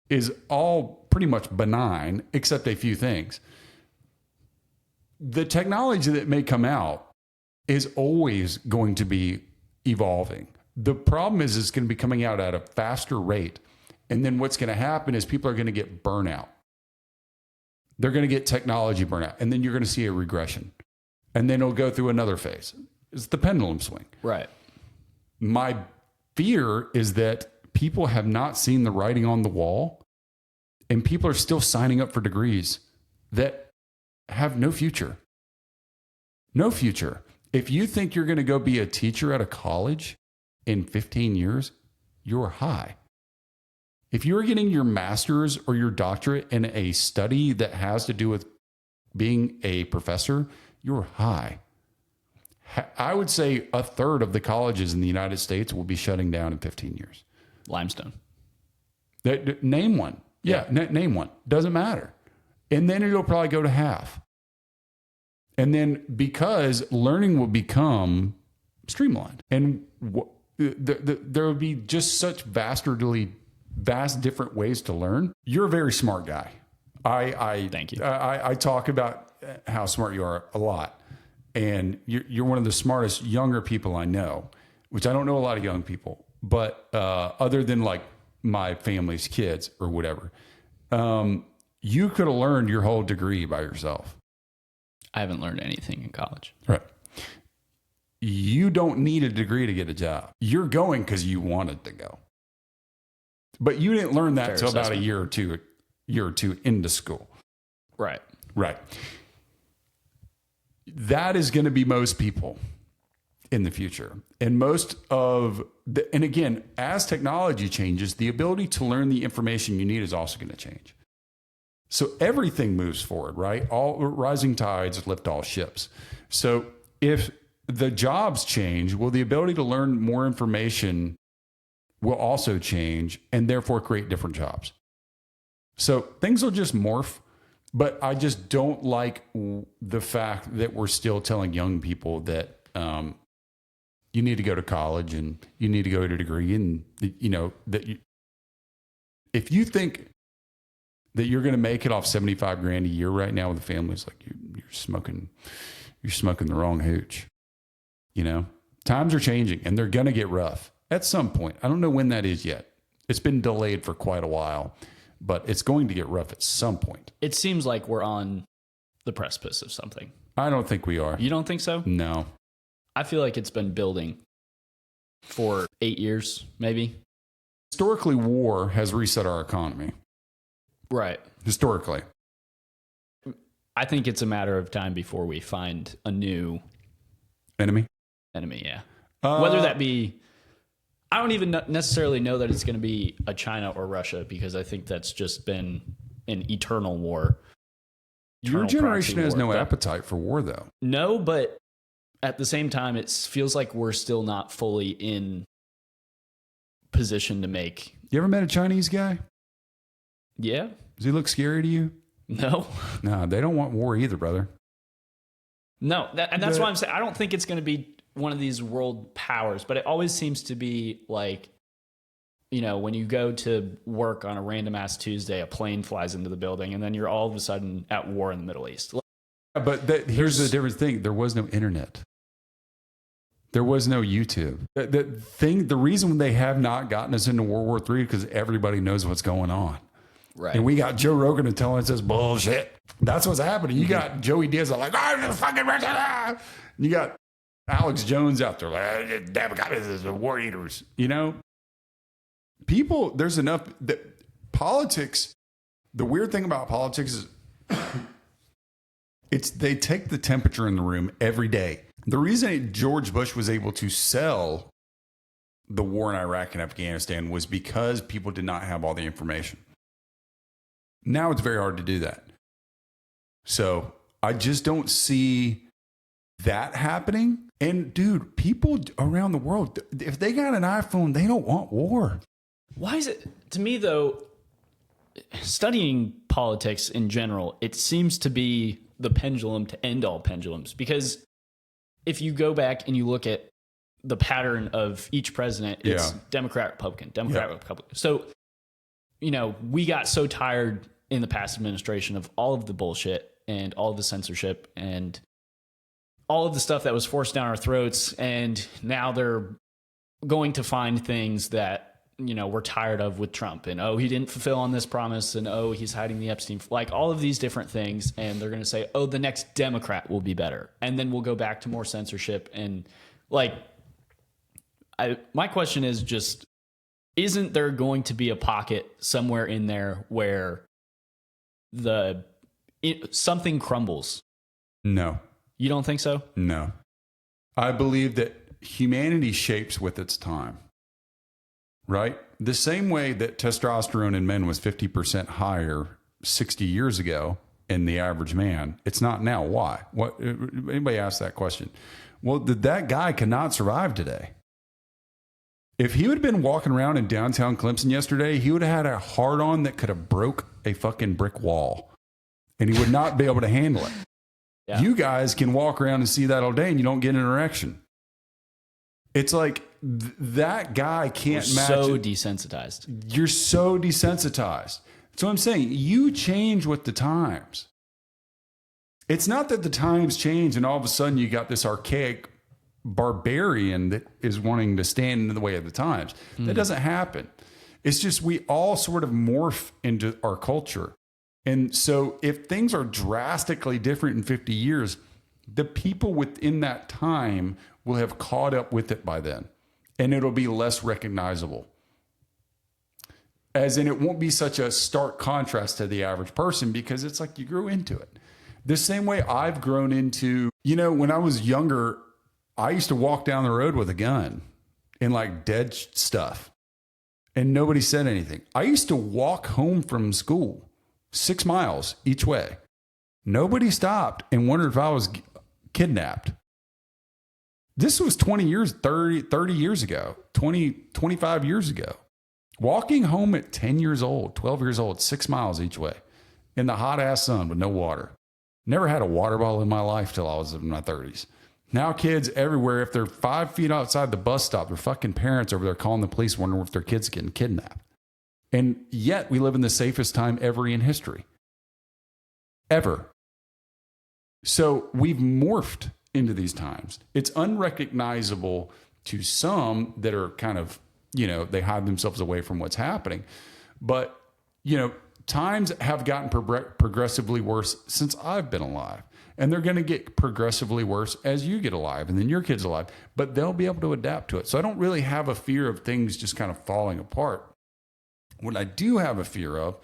[SPEAKER 2] is all pretty much benign, except a few things. The technology that may come out is always going to be evolving. The problem is it's going to be coming out at a faster rate. And then what's going to happen is people are going to get burnout. They're going to get technology burnout. And then you're going to see a regression. And then it'll go through another phase. It's the pendulum swing.
[SPEAKER 1] Right.
[SPEAKER 2] My fear is that people have not seen the writing on the wall and people are still signing up for degrees that have no future. No future. If you think you're going to go be a teacher at a college in 15 years, you're high. If you're getting your master's or your doctorate in a study that has to do with being a professor, you're high. I would say a third of the colleges in the United States will be shutting down in 15 years.
[SPEAKER 1] Limestone.
[SPEAKER 2] Name one. Yeah, name one. Doesn't matter. And then it'll probably go to half. And then because learning will become streamlined and there will be just such vast different ways to learn. You're a very smart guy.
[SPEAKER 1] Thank you.
[SPEAKER 2] I talk about how smart you are a lot. And you're one of the smartest younger people I know, which I don't know a lot of young people, but other than like my family's kids or whatever, you could have learned your whole degree by yourself.
[SPEAKER 1] I haven't learned anything in college.
[SPEAKER 2] Right. You don't need a degree to get a job. You're going because you wanted to go. But you didn't learn that until about a year or two into school.
[SPEAKER 1] Right.
[SPEAKER 2] Right. That is going to be most people in the future. And and again, as technology changes, the ability to learn the information you need is also going to change. So everything moves forward, right? All rising tides lift all ships. So if the jobs change, well, the ability to learn more information will also change and therefore create different jobs. So things will just morph. But I just don't like the fact that we're still telling young people that you need to go to college and you need to go to a degree, and if you think that you're going to make it off 75 grand a year right now with a family. It's like you're smoking the wrong hooch. You know, times are changing and they're going to get rough at some point. I don't know when that is yet. It's been delayed for quite a while, but it's going to get rough at some point.
[SPEAKER 1] It seems like we're on the precipice of something.
[SPEAKER 2] I don't think we are.
[SPEAKER 1] You don't think so?
[SPEAKER 2] No.
[SPEAKER 1] I feel like it's been building for 8 years, maybe.
[SPEAKER 2] Historically, war has reset our economy.
[SPEAKER 1] Right.
[SPEAKER 2] Historically.
[SPEAKER 1] I think it's a matter of time before we find a new
[SPEAKER 2] enemy,
[SPEAKER 1] yeah. Whether that be, I don't even necessarily know that it's going to be a China or Russia, because I think that's just been an eternal war.
[SPEAKER 2] Your generation has no appetite for war, though.
[SPEAKER 1] No, but at the same time, it feels like we're still not fully in position to make.
[SPEAKER 2] You ever met a Chinese guy?
[SPEAKER 1] Yeah.
[SPEAKER 2] Does he look scary to you?
[SPEAKER 1] No.
[SPEAKER 2] No, they don't want war either, brother.
[SPEAKER 1] No, and that's why I'm saying I don't think it's going to be one of these world powers, but it always seems to be like, you know, when you go to work on a random ass Tuesday, a plane flies into the building, and then you're all of a sudden at war in the Middle East.
[SPEAKER 2] But here's the different thing. There was no internet. There was no YouTube. The reason they have not gotten us into World War III is because everybody knows what's going on.
[SPEAKER 1] Right.
[SPEAKER 2] And we got Joe Rogan telling us this bullshit. That's what's happening. You got Joey Diaz like, oh, fucking Russia. You got Alex Jones out there like, damn, this is war eaters. You know, people, there's enough that politics. The weird thing about politics is they take the temperature in the room every day. The reason George Bush was able to sell the war in Iraq and Afghanistan was because people did not have all the information. Now it's very hard to do that. So I just don't see that happening. And dude, people around the world, if they got an iPhone, they don't want war.
[SPEAKER 1] Why is it, to me though, studying politics in general, it seems to be the pendulum to end all pendulums. Because if you go back and you look at the pattern of each president, it's Democrat, Republican, Democrat, Republican. So, you know, we got so tired in the past administration of all of the bullshit and all of the censorship and all of the stuff that was forced down our throats. And now they're going to find things that, you know, we're tired of with Trump. And, oh, he didn't fulfill on this promise. And, oh, he's hiding the Epstein, like all of these different things. And they're going to say, oh, the next Democrat will be better. And then we'll go back to more censorship. And like, my question is just, isn't there going to be a pocket somewhere in there where something crumbles?
[SPEAKER 2] No.
[SPEAKER 1] You don't think so?
[SPEAKER 2] No. I believe that humanity shapes with its time, right? The same way that testosterone in men was 50% higher 60 years ago in the average man, it's not now. Why? What? Anybody ask that question? Well, that guy cannot survive today. If he would have been walking around in downtown Clemson yesterday, he would have had a hard-on that could have broke a fucking brick wall, and he would not be able to handle it. Yeah. You guys can walk around and see that all day, and you don't get an erection. It's like that guy can't match.
[SPEAKER 1] So desensitized.
[SPEAKER 2] You're so desensitized. So I'm saying you change with the times. It's not that the times change and all of a sudden you got this archaic barbarian that is wanting to stand in the way of the times. That doesn't happen. It's just we all sort of morph into our culture. And so if things are drastically different in 50 years, the people within that time will have caught up with it by then. And it'll be less recognizable. As in, it won't be such a stark contrast to the average person because it's like you grew into it. The same way I've grown into, you know, when I was younger, I used to walk down the road with a gun and like dead stuff. And nobody said anything. I used to walk home from school 6 miles each way. Nobody stopped and wondered if I was kidnapped. This was 20 years, 30 years ago, 25 years ago. Walking home at 10 years old, 12 years old, 6 miles each way in the hot ass sun with no water. Never had a water bottle in my life till I was in my 30s. Now kids everywhere, if they're 5 feet outside the bus stop, their fucking parents over there calling the police wondering if their kid's getting kidnapped. And yet we live in the safest time ever in history. Ever. So we've morphed into these times. It's unrecognizable to some that are kind of, they hide themselves away from what's happening. But, times have gotten progressively worse since I've been alive. And they're going to get progressively worse as you get alive and then your kids alive. But they'll be able to adapt to it. So I don't really have a fear of things just kind of falling apart. What I do have a fear of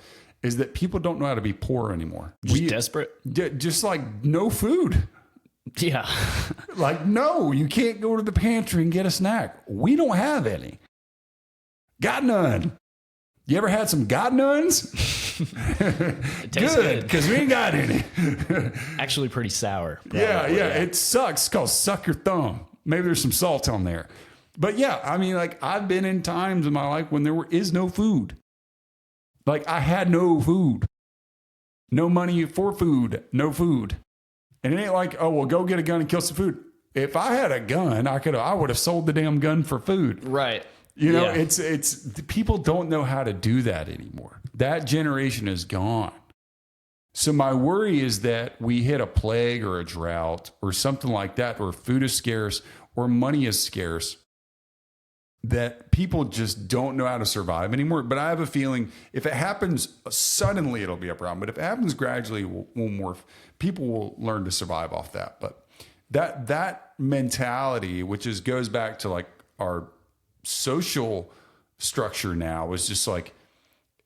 [SPEAKER 2] is that people don't know how to be poor anymore.
[SPEAKER 1] Just desperate?
[SPEAKER 2] Just like no food.
[SPEAKER 1] Yeah.
[SPEAKER 2] Like, no, you can't go to the pantry and get a snack. We don't have any. Got none. You ever had some got nones? Good, because we ain't got any.
[SPEAKER 1] Actually pretty sour.
[SPEAKER 2] Yeah. It sucks. It's called suck your thumb. Maybe there's some salt on there. But yeah, I mean, like, I've been in times in my life when there is no food. Like, I had no food. No money for food. No food. And it ain't like, oh, well, go get a gun and kill some food. If I had a gun, I would have sold the damn gun for food.
[SPEAKER 1] Right.
[SPEAKER 2] It's people don't know how to do that anymore. That generation is gone. So my worry is that we hit a plague or a drought or something like that, where food is scarce or money is scarce, that people just don't know how to survive anymore. But I have a feeling if it happens suddenly, it'll be a problem. But if it happens gradually, we'll morph. People will learn to survive off that. But that mentality, which goes back to like our social structure now, is just like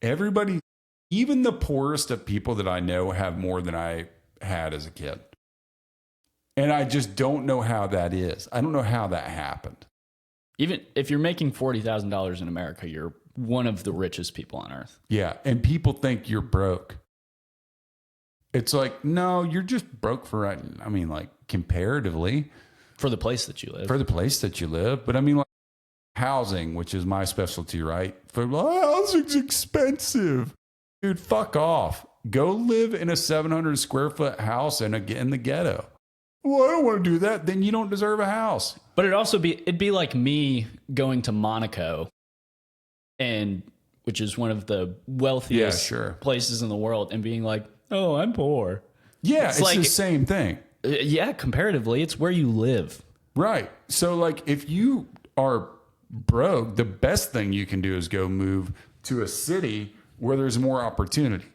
[SPEAKER 2] everybody, even the poorest of people that I know, have more than I had as a kid. And I just don't know how that is. I don't know how that happened.
[SPEAKER 1] Even if you're making $40,000 in America, you're one of the richest people on earth.
[SPEAKER 2] Yeah. And people think you're broke. It's like, no, you're just broke like comparatively.
[SPEAKER 1] For the place that you live.
[SPEAKER 2] For the place that you live. But I mean, like housing, which is my specialty, right? Housing's expensive. Dude, fuck off. Go live in a 700 square foot house in the ghetto. Well, I don't want to do that. Then you don't deserve a house.
[SPEAKER 1] But it'd be like me going to Monaco, which is one of the wealthiest places in the world, and being like, oh, I'm poor.
[SPEAKER 2] Yeah, it's like the same thing.
[SPEAKER 1] Yeah, comparatively, it's where you live.
[SPEAKER 2] Right. So like if you are broke, the best thing you can do is go move to a city where there's more opportunity.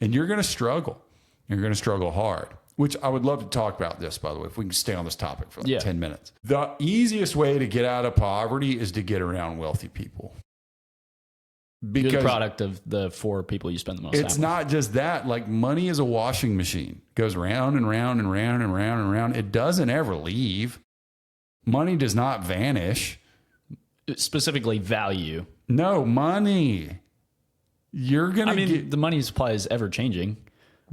[SPEAKER 2] And you're going to struggle. You're going to struggle hard. Which I would love to talk about this, by the way, if we can stay on this topic for 10 minutes. The easiest way to get out of poverty is to get around wealthy people.
[SPEAKER 1] Because you're the product of the 4 people you spend the most time with.
[SPEAKER 2] It's not just that. Like, money is a washing machine. It goes round and round and round and round and round. It doesn't ever leave. Money does not vanish.
[SPEAKER 1] Specifically value.
[SPEAKER 2] No, money. You're going to
[SPEAKER 1] the money supply is ever changing.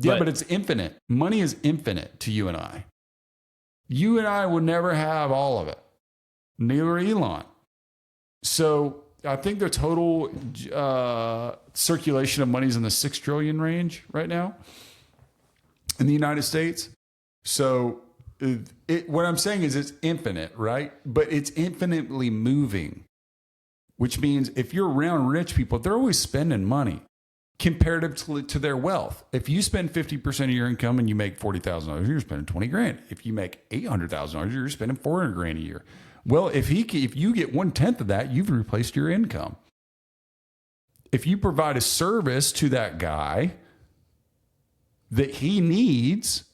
[SPEAKER 2] Yeah, but it's infinite. Money is infinite to you and I. You and I would never have all of it. Neither Elon. So I think the total circulation of money is in the 6 trillion range right now in the United States. So what I'm saying is it's infinite, right? But it's infinitely moving, which means if you're around rich people, they're always spending money comparative to their wealth. If you spend 50% of your income and you make $40,000, you're spending 20 grand. If you make $800,000, you're spending 400 grand a year. Well, if you get 1/10 of that, you've replaced your income. If you provide a service to that guy that he needs,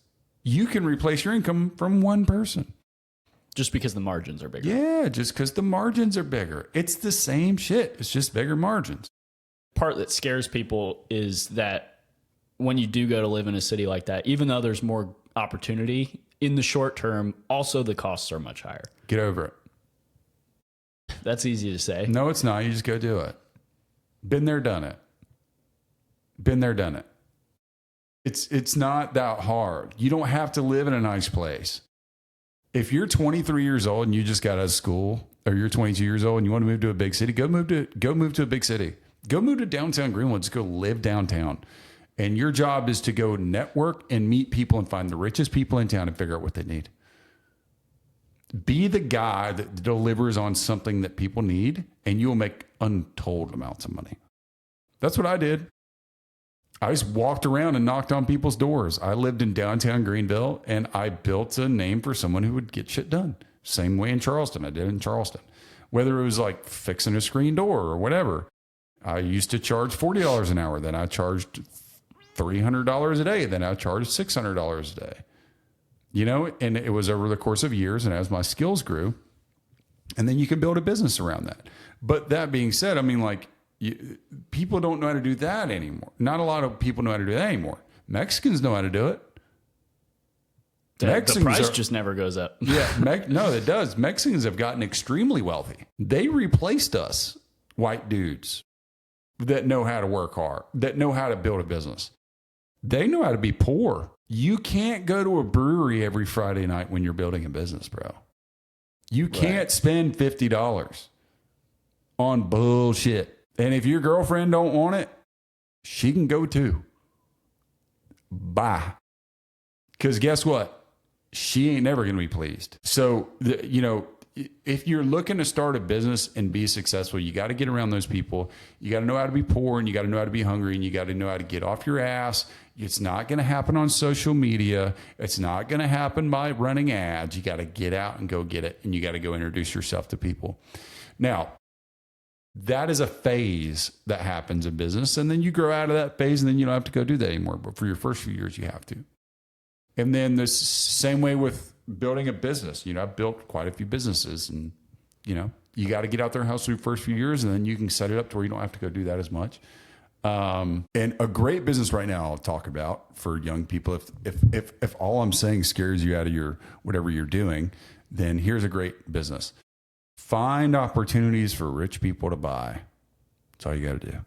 [SPEAKER 2] you can replace your income from one person.
[SPEAKER 1] Just because the margins are bigger.
[SPEAKER 2] Yeah, just because the margins are bigger. It's the same shit. It's just bigger margins.
[SPEAKER 1] Part that scares people is that when you do go to live in a city like that, even though there's more opportunity in the short term, also the costs are much higher.
[SPEAKER 2] Get over it.
[SPEAKER 1] That's easy to say.
[SPEAKER 2] No, it's not. You just go do it. Been there, done it. Been there, done it. It's not that hard. You don't have to live in a nice place. If you're 23 years old and you just got out of school, or you're 22 years old and you want to move to a big city, go move to a big city. Go move to downtown Greenwood. Just go live downtown. And your job is to go network and meet people and find the richest people in town and figure out what they need. Be the guy that delivers on something that people need, and you will make untold amounts of money. That's what I did. I just walked around and knocked on people's doors. I lived in downtown Greenville, and I built a name for someone who would get shit done. Same way in Charleston. I did in Charleston. Whether it was like fixing a screen door or whatever. I used to charge $40 an hour. Then I charged $300 a day. Then I charged $600 a day. You know, and it was over the course of years. And as my skills grew, and then you can build a business around that. But that being said, I mean, like, people don't know how to do that anymore. Not a lot of people know how to do that anymore. Mexicans know how to do it.
[SPEAKER 1] The price just never goes up.
[SPEAKER 2] Yeah, no, it does. Mexicans have gotten extremely wealthy. They replaced us, white dudes, that know how to work hard, that know how to build a business. They know how to be poor. You can't go to a brewery every Friday night when you're building a business, bro. You can't spend $50 on bullshit. And if your girlfriend don't want it, she can go too. Bye. Because guess what? She ain't never going to be pleased. So, you know, if you're looking to start a business and be successful, you got to get around those people. You got to know how to be poor, and you got to know how to be hungry, and you got to know how to get off your ass. It's not going to happen on social media. It's not going to happen by running ads. You got to get out and go get it, and you got to go introduce yourself to people. Now, that is a phase that happens in business. And then you grow out of that phase, and then you don't have to go do that anymore. But for your first few years, you have to. And then the same way with building a business. You know, I've built quite a few businesses, and, you know, you got to get out there and hustle your first few years, and then you can set it up to where you don't have to go do that as much. And a great business right now I'll talk about for young people. If all I'm saying scares you out of your whatever you're doing, then here's a great business. Find opportunities for rich people to buy. That's all you got to do.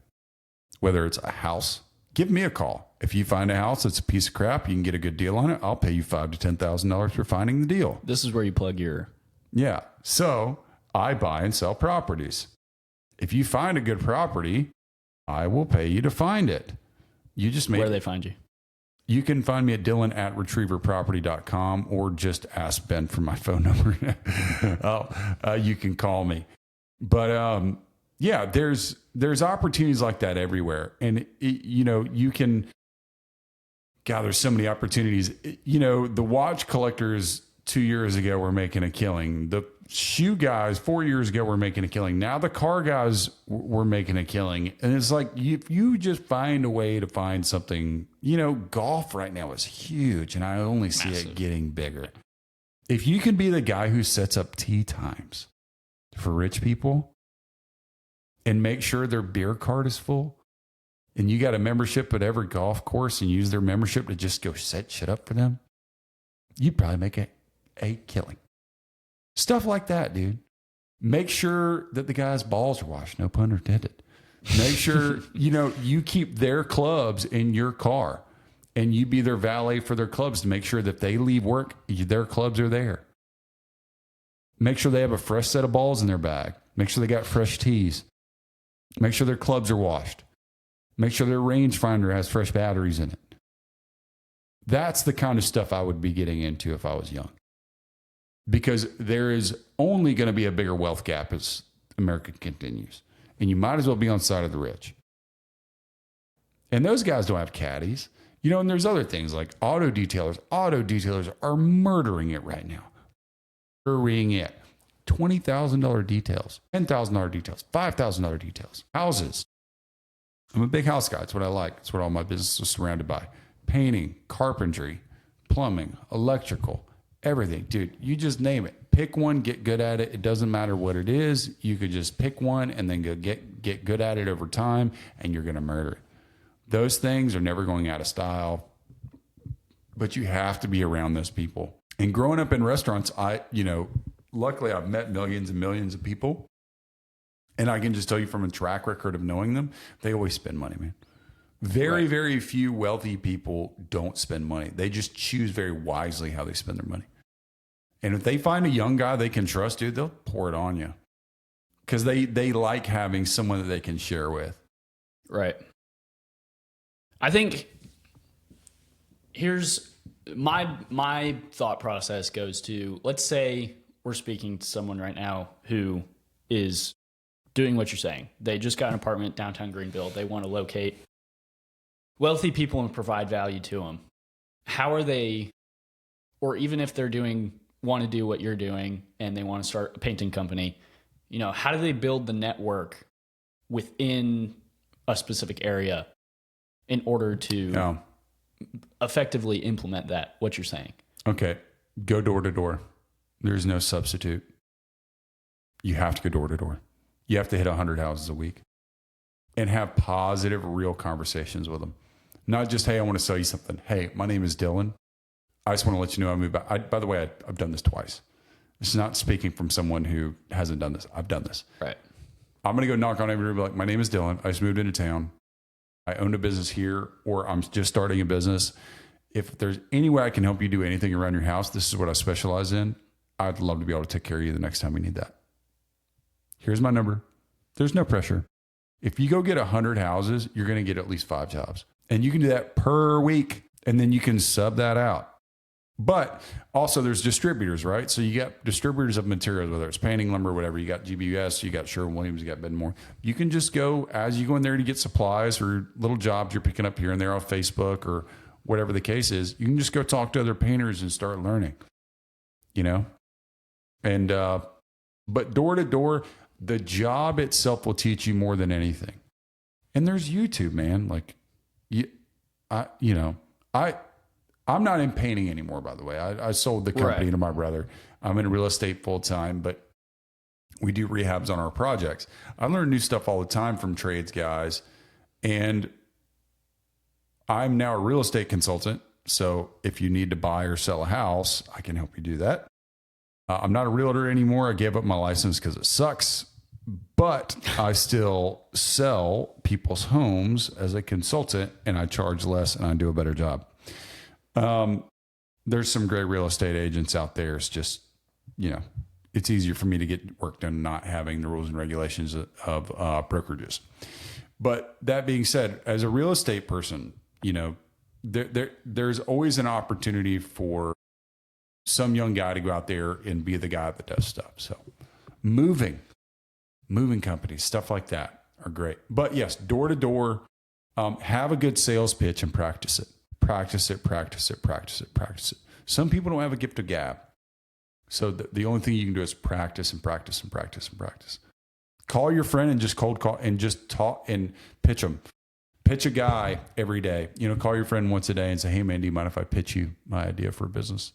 [SPEAKER 2] Whether it's a house, give me a call. If you find a house that's a piece of crap, you can get a good deal on it. I'll pay you $5,000 to $10,000 for finding the deal.
[SPEAKER 1] This is where you plug your...
[SPEAKER 2] Yeah. So I buy and sell properties. If you find a good property, I will pay you to find it. You just make...
[SPEAKER 1] Where do they find you?
[SPEAKER 2] You can find me at Dillon@retrieverproperty.com, or just ask Ben for my phone number. You can call me. But yeah, there's opportunities like that everywhere. And, you know, you can... God, there's so many opportunities. You know, the watch collectors 2 years ago were making a killing. The shoe guys 4 years ago were making a killing. Now the car guys were making a killing. And it's like, if you just find a way to find something, you know, golf right now is huge, and I only see it getting bigger. If you can be the guy who sets up tee times for rich people and make sure their beer cart is full, and you got a membership at every golf course and use their membership to just go set shit up for them, you'd probably make a killing. Stuff like that, dude. Make sure that the guy's balls are washed. No pun intended. Make sure, you know, you keep their clubs in your car, and you be their valet for their clubs to make sure that if they leave work, their clubs are there. Make sure they have a fresh set of balls in their bag. Make sure they got fresh tees. Make sure their clubs are washed. Make sure their rangefinder has fresh batteries in it. That's the kind of stuff I would be getting into if I was young. Because there is only going to be a bigger wealth gap as America continues. And you might as well be on the side of the rich. And those guys don't have caddies. You know, and there's other things like auto detailers. Auto detailers are murdering it right now. Murdering it. $20,000 details, $10,000 details, $5,000 details. Houses. I'm a big house guy. It's what I like. It's what all my business is surrounded by. Painting, carpentry, plumbing, electrical, everything. Dude, you just name it. Pick one, get good at it. It doesn't matter what it is. You could just pick one and then go get good at it over time, and you're going to murder it. Those things are never going out of style, but you have to be around those people. And growing up in restaurants, luckily I've met millions and millions of people. And I can just tell you from a track record of knowing them, they always spend money, man. Very few wealthy people don't spend money. They just choose very wisely how they spend their money. And if they find a young guy they can trust, dude, they'll pour it on you. Because they like having someone that they can share with.
[SPEAKER 1] Right. I think here's my thought process goes to, let's say we're speaking to someone right now who is doing what you're saying. They just got an apartment downtown Greenville. They want to locate wealthy people and provide value to them. How are they, or even if they're want to do what you're doing and they want to start a painting company, how do they build the network within a specific area in order to effectively implement what you're saying?
[SPEAKER 2] Okay. Go door to door. There's no substitute. You have to go door to door. You have to hit 100 houses a week and have positive, real conversations with them. Not just, hey, I want to sell you something. Hey, my name is Dillon. I just want to let you know I moved back. By the way, I've done this twice. This is not speaking from someone who hasn't done this. I've done this.
[SPEAKER 1] Right.
[SPEAKER 2] I'm going to go knock on every door and be like, my name is Dillon. I just moved into town. I own a business here, or I'm just starting a business. If there's any way I can help you do anything around your house, this is what I specialize in. I'd love to be able to take care of you the next time we need that. Here's my number. There's no pressure. If you go get 100 houses, you're going to get at least 5 jobs. And you can do that per week. And then you can sub that out. But also there's distributors, right? So you got distributors of materials, whether it's painting, lumber, whatever. You got GBUS, you got Sherwin-Williams, you got Benmore. You can just go, as you go in there to get supplies or little jobs you're picking up here and there off Facebook or whatever the case is, you can just go talk to other painters and start learning, And, but door to door, the job itself will teach you more than anything. And there's YouTube, man. Like, I'm not in painting anymore, by the way. I sold the company to my brother. I'm in real estate full time, but we do rehabs on our projects. I learn new stuff all the time from trades guys. And I'm now a real estate consultant. So if you need to buy or sell a house, I can help you do that. I'm not a realtor anymore. I gave up my license because it sucks. But I still sell people's homes as a consultant, and I charge less and I do a better job. There's some great real estate agents out there. It's just, it's easier for me to get work done not having the rules and regulations of brokerages. But that being said, as a real estate person, there's always an opportunity for some young guy to go out there and be the guy that does stuff. So moving companies, stuff like that are great. But yes, door to door, have a good sales pitch and practice it. Practice it. Some people don't have a gift of gab. So the only thing you can do is practice and practice and practice and practice. Call your friend and just cold call and just talk and pitch them. Pitch a guy every day. Call your friend once a day and say, hey man, do you mind if I pitch you my idea for a business?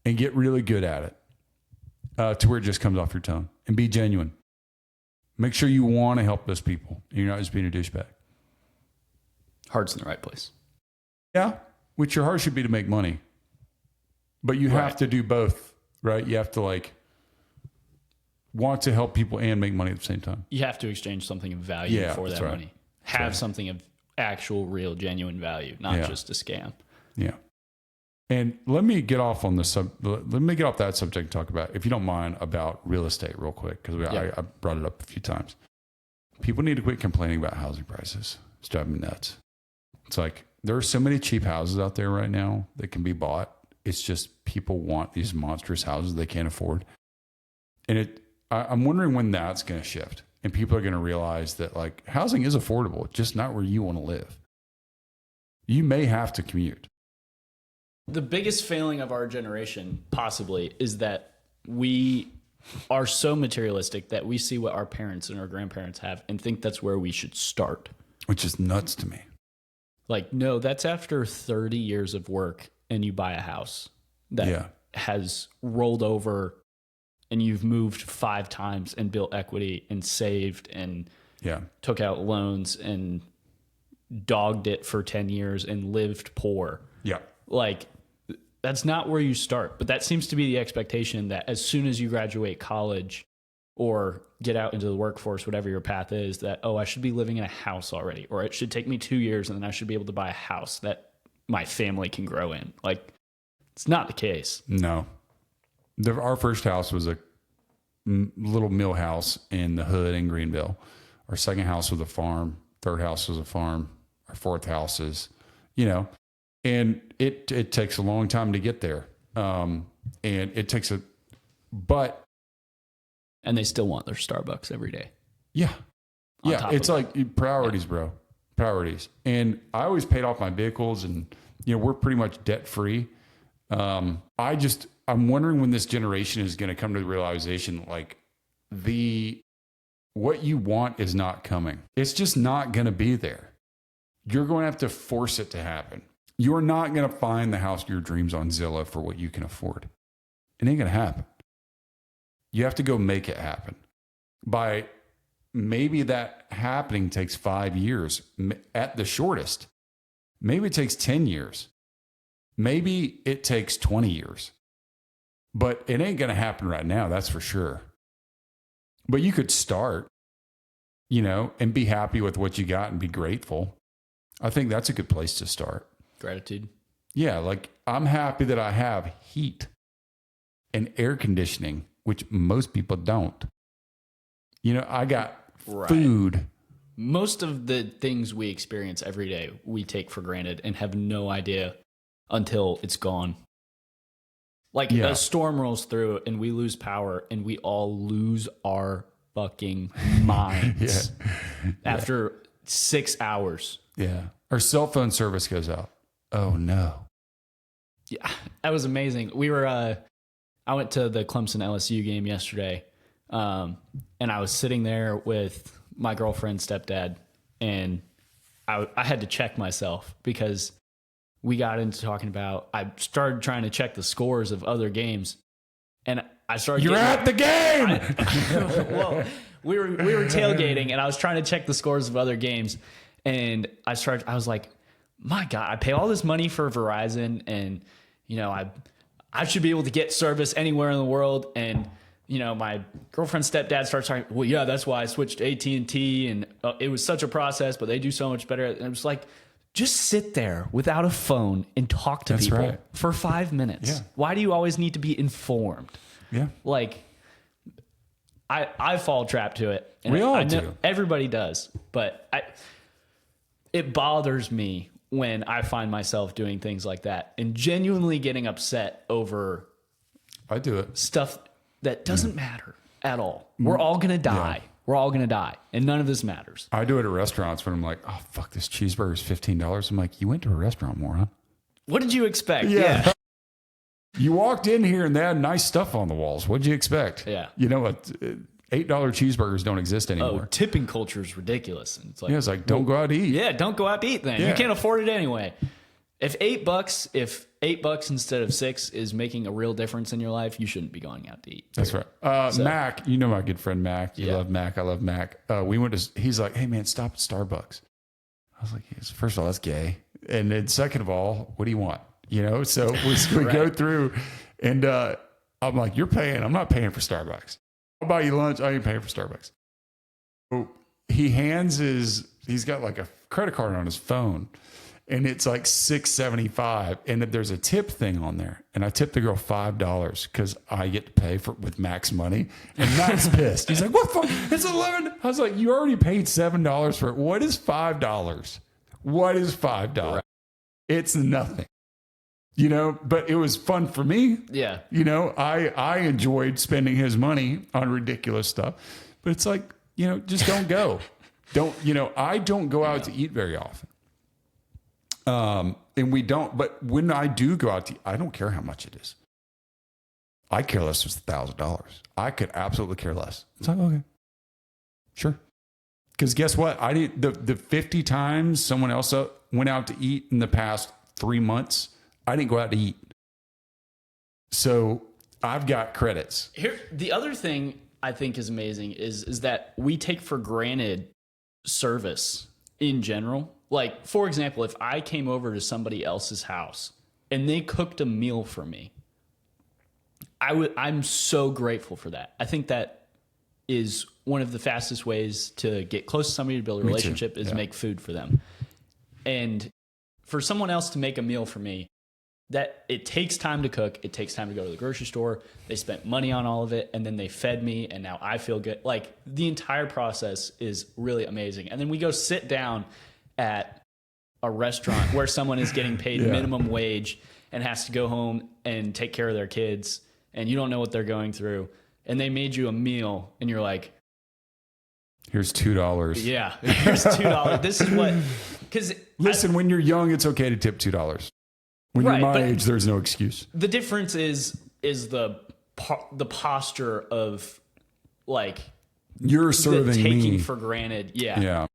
[SPEAKER 2] And get really good at it to where it just comes off your tongue, and be genuine. Make sure you want to help those people. You're not just being a douchebag.
[SPEAKER 1] Heart's in the right place.
[SPEAKER 2] Yeah, which your heart should be to make money. But you have to do both, right? You have to want to help people and make money at the same time.
[SPEAKER 1] You have to exchange something of value for that money. Have something of actual, real, genuine value, not just a scam.
[SPEAKER 2] Yeah. And let me get off on that subject and talk about, if you don't mind, about real estate real quick, because I brought it up a few times. People need to quit complaining about housing prices. It's driving me nuts. It's like, there are so many cheap houses out there right now that can be bought. It's just people want these monstrous houses they can't afford. And I'm wondering when that's going to shift and people are going to realize that housing is affordable, just not where you want to live. You may have to commute.
[SPEAKER 1] The biggest failing of our generation possibly is that we are so materialistic that we see what our parents and our grandparents have and think that's where we should start.
[SPEAKER 2] Which is nuts to me.
[SPEAKER 1] No, that's after 30 years of work and you buy a house that has rolled over and you've moved 5 times and built equity and saved and took out loans and dogged it for 10 years and lived poor.
[SPEAKER 2] Yeah.
[SPEAKER 1] That's not where you start, but that seems to be the expectation that as soon as you graduate college or get out into the workforce, whatever your path is, that, I should be living in a house already, or it should take me 2 years and then I should be able to buy a house that my family can grow in. It's not the case.
[SPEAKER 2] No. Our first house was a little mill house in the hood in Greenville. Our second house was a farm. Third house was a farm. Our fourth house is, and it takes a long time to get there. And it takes and
[SPEAKER 1] they still want their Starbucks every day.
[SPEAKER 2] Yeah.
[SPEAKER 1] On
[SPEAKER 2] Yeah.
[SPEAKER 1] top
[SPEAKER 2] It's
[SPEAKER 1] of
[SPEAKER 2] like priorities, bro. Priorities. And I always paid off my vehicles and, we're pretty much debt free. I'm wondering when this generation is going to come to the realization, like what you want is not coming. It's just not going to be there. You're going to have to force it to happen. You're not going to find the house of your dreams on Zillow for what you can afford. It ain't going to happen. You have to go make it happen. By maybe that happening takes 5 years at the shortest. Maybe it takes 10 years. Maybe it takes 20 years. But it ain't going to happen right now, that's for sure. But you could start, and be happy with what you got and be grateful. I think that's a good place to start.
[SPEAKER 1] Gratitude.
[SPEAKER 2] Yeah, like I'm happy that I have heat and air conditioning, which most people don't. I got food.
[SPEAKER 1] Most of the things we experience every day, we take for granted and have no idea until it's gone. Like a storm rolls through and we lose power and we all lose our fucking minds after 6 hours.
[SPEAKER 2] Yeah. Our cell phone service goes out. Oh no.
[SPEAKER 1] Yeah, that was amazing. I went to the Clemson LSU game yesterday. And I was sitting there with my girlfriend's stepdad, and I had to check myself because we got into talking about, I started trying to check the scores of other games, and I started.
[SPEAKER 2] You're at the game.
[SPEAKER 1] Well, we were tailgating, and I was trying to check the scores of other games, and I was like, my God, I pay all this money for Verizon, and I should be able to get service anywhere in the world, and my girlfriend's stepdad starts talking, well, yeah, that's why I switched to AT&T, and it was such a process, but they do so much better. And it was like, just sit there without a phone and talk to people for 5 minutes.
[SPEAKER 2] Yeah.
[SPEAKER 1] Why do you always need to be informed?
[SPEAKER 2] Yeah.
[SPEAKER 1] Like, I fall trap to it. And
[SPEAKER 2] We all
[SPEAKER 1] I know
[SPEAKER 2] do.
[SPEAKER 1] everybody does, but it bothers me when I find myself doing things like that and genuinely getting upset over
[SPEAKER 2] I do it.
[SPEAKER 1] stuff that doesn't matter at all. We're all going to die.
[SPEAKER 2] Yeah.
[SPEAKER 1] We're all going to die. And none of this matters.
[SPEAKER 2] I do it at restaurants when I'm like, oh, fuck, this cheeseburger is $15. I'm like, you went to a restaurant, moron.
[SPEAKER 1] What did you expect?
[SPEAKER 2] Yeah. You walked in here and they had nice stuff on the walls. What'd you expect?
[SPEAKER 1] Yeah.
[SPEAKER 2] You know what? $8 cheeseburgers don't exist anymore.
[SPEAKER 1] Oh, tipping culture is ridiculous. And it's like,
[SPEAKER 2] Yeah, it's like, don't go out to eat.
[SPEAKER 1] yeah, don't go out to eat then.
[SPEAKER 2] Yeah.
[SPEAKER 1] You can't afford it anyway. If $8 instead of $6 is making a real difference in your life, you shouldn't be going out to eat.
[SPEAKER 2] That's right. Mac, you know my good friend Mac. You love Mac. I love Mac. We went to, he's like, hey man, stop at Starbucks. I was like, first of all, that's gay. And then second of all, what do you want? So we go through and I'm like, you're paying. I'm not paying for Starbucks. I'll buy you lunch. I ain't paying for Starbucks. So he's got like a credit card on his phone. And it's like $6.75, and there's a tip thing on there. And I tipped the girl $5 because I get to pay with Mac's money. And Mac's pissed. He's like, "What? It's $11." I was like, "You already paid $7 for it. What is $5? What is $5? Right. It's nothing." But it was fun for me.
[SPEAKER 1] Yeah.
[SPEAKER 2] I enjoyed spending his money on ridiculous stuff. But it's like, just don't go. I don't go out to eat very often. And we don't, but when I do go out to eat, I don't care how much it is. I care less if it's $1,000. I could absolutely care less. It's like, okay, sure. Because guess what? I didn't, the 50 times someone else went out to eat in the past 3 months, I didn't go out to eat. So I've got credits.
[SPEAKER 1] Here, the other thing I think is amazing is that we take for granted service in general. Like, for example, if I came over to somebody else's house and they cooked a meal for me, I'm so grateful for that. I think that is one of the fastest ways to get close to somebody, to build a relationship, is make food for them. And for someone else to make a meal for me, that it takes time to cook. It takes time to go to the grocery store. They spent money on all of it, and then they fed me, and now I feel good. Like, the entire process is really amazing. And then we go sit down at a restaurant where someone is getting paid minimum wage and has to go home and take care of their kids, and you don't know what they're going through, and they made you a meal, and you're like,
[SPEAKER 2] Here's $2.
[SPEAKER 1] Yeah, here's $2. This is what, because
[SPEAKER 2] listen, when you're young, it's okay to tip $2. When
[SPEAKER 1] Right,
[SPEAKER 2] you're my
[SPEAKER 1] but-
[SPEAKER 2] age, there's no excuse.
[SPEAKER 1] the difference is the posture of like
[SPEAKER 2] You're
[SPEAKER 1] the
[SPEAKER 2] serving
[SPEAKER 1] taking
[SPEAKER 2] me.
[SPEAKER 1] for granted.
[SPEAKER 2] Yeah.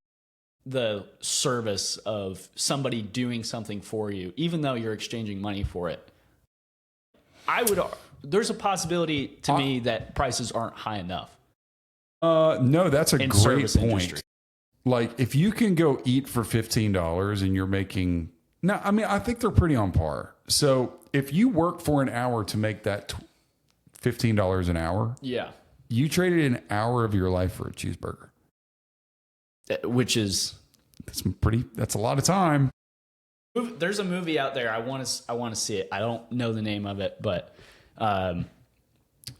[SPEAKER 1] The service of somebody doing something for you, even though you're exchanging money for it. There's a possibility to me that prices aren't high enough.
[SPEAKER 2] No, that's a
[SPEAKER 1] In
[SPEAKER 2] great
[SPEAKER 1] service
[SPEAKER 2] point.
[SPEAKER 1] industry.
[SPEAKER 2] Like if you can go eat for $15 and you're making, no, I mean, I think they're pretty on par. So if you work for an hour to make that $15 an hour,
[SPEAKER 1] Yeah.
[SPEAKER 2] you traded an hour of your life for a cheeseburger.
[SPEAKER 1] Which is,
[SPEAKER 2] That's a lot of time.
[SPEAKER 1] there's a movie out there. I want to see it. I don't know the name of it, but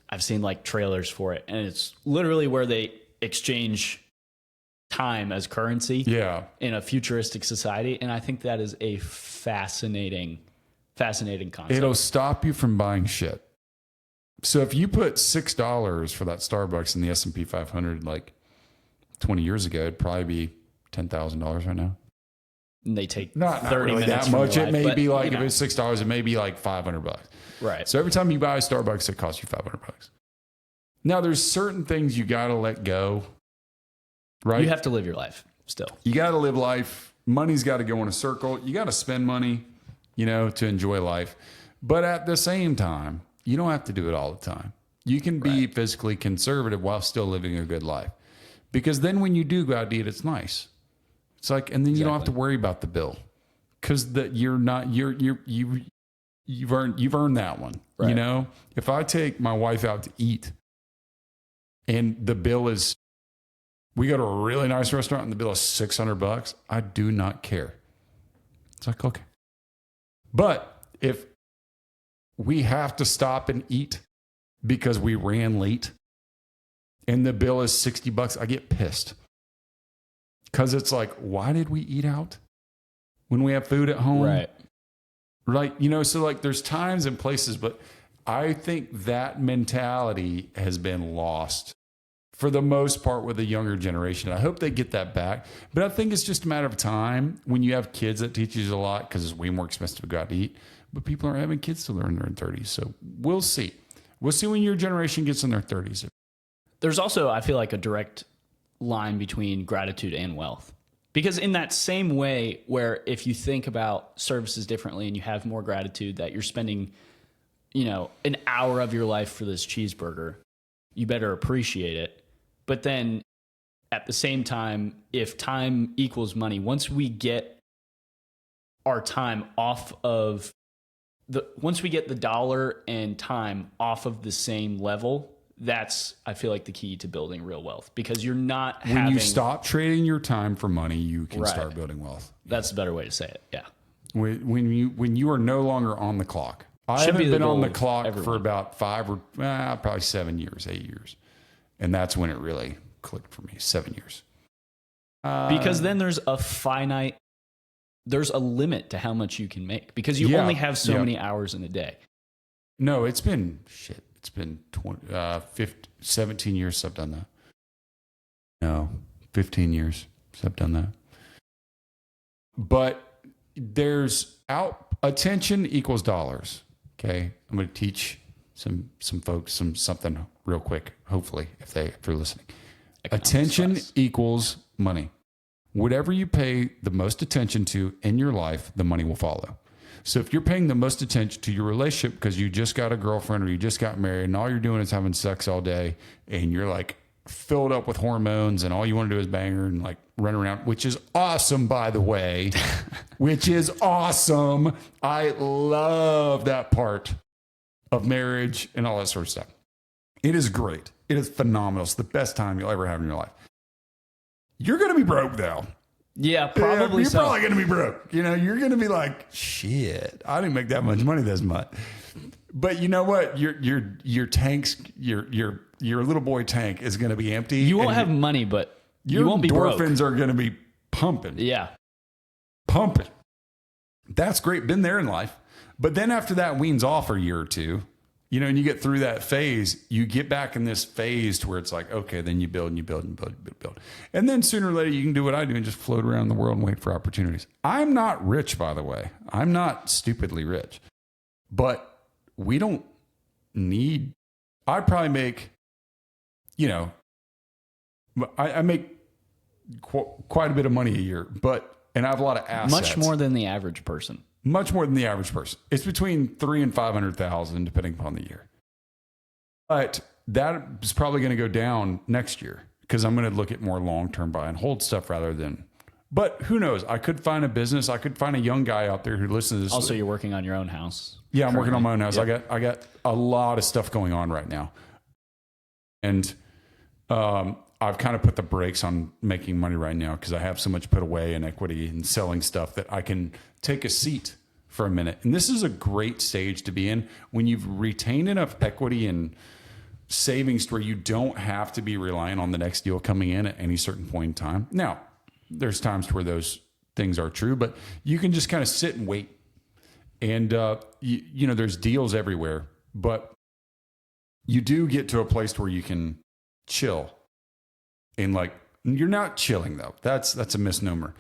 [SPEAKER 1] I've seen like trailers for it, and it's literally where they exchange time as currency
[SPEAKER 2] Yeah.
[SPEAKER 1] in a futuristic society. And I think that is a fascinating concept.
[SPEAKER 2] It'll stop you from buying shit. So if you put $6 for that Starbucks in the S&P 500 like 20 years ago, it'd probably be $10,000 right now.
[SPEAKER 1] And they take
[SPEAKER 2] Not
[SPEAKER 1] 30
[SPEAKER 2] really
[SPEAKER 1] minutes
[SPEAKER 2] that
[SPEAKER 1] from
[SPEAKER 2] much.
[SPEAKER 1] your
[SPEAKER 2] It
[SPEAKER 1] life,
[SPEAKER 2] may
[SPEAKER 1] but,
[SPEAKER 2] be like,
[SPEAKER 1] you
[SPEAKER 2] if
[SPEAKER 1] know,
[SPEAKER 2] it's $6, it may be like $500.
[SPEAKER 1] right.
[SPEAKER 2] So every time you buy a Starbucks, it costs you $500. Now there's certain things you got to let go, right?
[SPEAKER 1] You have to live your life still.
[SPEAKER 2] You got to live life. Money's got to go in a circle. You got to spend money, to enjoy life. But at the same time, you don't have to do it all the time. You can be physically conservative while still living a good life. Because then when you do go out to eat, it's nice. It's like, and then you don't have to worry about the bill. Because you've earned that one.
[SPEAKER 1] Right.
[SPEAKER 2] If I take my wife out to eat and the bill is, we go to a really nice restaurant and the bill is $600, I do not care. It's like, okay. But if we have to stop and eat because we ran late and the bill is $60, I get pissed. Because it's like, why did we eat out when we have food at home?
[SPEAKER 1] Right.
[SPEAKER 2] Right. So like there's times and places, but I think that mentality has been lost for the most part with the younger generation. I hope they get that back. But I think it's just a matter of time. When you have kids, that teaches you a lot because it's way more expensive to go out to eat. But people aren't having kids till they're in their 30s. So we'll see. We'll see when your generation gets in their 30s.
[SPEAKER 1] There's also, I feel like, a direct line between gratitude and wealth. Because in that same way, where if you think about services differently and you have more gratitude that you're spending, an hour of your life for this cheeseburger, you better appreciate it. But then at the same time, if time equals money, once we get our time off of once we get the dollar and time off of the same level, that's, I feel like, the key to building real wealth, because you're not
[SPEAKER 2] When you stop trading your time for money, you can
[SPEAKER 1] Right.
[SPEAKER 2] start building wealth.
[SPEAKER 1] That's a better way to say it. Yeah.
[SPEAKER 2] When you are no longer on the clock. I
[SPEAKER 1] Should be
[SPEAKER 2] haven't
[SPEAKER 1] the
[SPEAKER 2] been on
[SPEAKER 1] goal
[SPEAKER 2] the
[SPEAKER 1] of
[SPEAKER 2] clock for
[SPEAKER 1] everyone.
[SPEAKER 2] about probably 7 years, 8 years. And that's when it really clicked for me, 7 years.
[SPEAKER 1] Because then there's a limit to how much you can make, because you only have so many hours in a day.
[SPEAKER 2] No, it's been 17 years since I've done that. No, 15 years since I've done that. But there's attention equals dollars. Okay. I'm going to teach some folks something real quick, hopefully, if they're listening.
[SPEAKER 1] Economics
[SPEAKER 2] Attention
[SPEAKER 1] class.
[SPEAKER 2] equals money. Whatever you pay the most attention to in your life, the money will follow. So if you're paying the most attention to your relationship because you just got a girlfriend or you just got married and all you're doing is having sex all day and you're like filled up with hormones and all you want to do is bang her and like run around, which is awesome, by the way, which is awesome. I love that part of marriage and all that sort of stuff. It is great. It is phenomenal. It's the best time you'll ever have in your life. You're going to be broke though.
[SPEAKER 1] Yeah, probably
[SPEAKER 2] You're
[SPEAKER 1] so.
[SPEAKER 2] probably going to be broke. You're going to be like, shit, I didn't make that much money this month. But you know what? Your tanks, your little boy tank is going to be empty.
[SPEAKER 1] You won't have money, but
[SPEAKER 2] your
[SPEAKER 1] you won't be broke.
[SPEAKER 2] endorphins are going to be pumping.
[SPEAKER 1] Yeah.
[SPEAKER 2] Pumping. That's great. Been there in life. But then after that weans off a year or two, and you get through that phase, you get back in this phase to where it's like, okay, then you build and you build and build and build. And then sooner or later you can do what I do and just float around the world and wait for opportunities. I'm not rich, by the way. I'm not stupidly rich, but we don't need, I probably make, I make quite a bit of money a year, and I have a lot of assets.
[SPEAKER 1] Much more than the average person.
[SPEAKER 2] Much more than the average person. It's between 300,000 and 500,000, depending upon the year. But that is probably going to go down next year because I'm going to look at more long-term buy and hold stuff rather than. But who knows? I could find a business. I could find a young guy out there who listens to this.
[SPEAKER 1] Also, you're working on your own house.
[SPEAKER 2] Yeah, I'm working on my own house. Yep. I got a lot of stuff going on right now, and I've kind of put the brakes on making money right now because I have so much put away in equity and selling stuff that I can take a seat for a minute. And this is a great stage to be in when you've retained enough equity and savings to where you don't have to be relying on the next deal coming in at any certain point in time. Now, there's times where those things are true, but you can just kind of sit and wait. And, there's deals everywhere, but you do get to a place where you can chill. And you're not chilling though. That's a misnomer.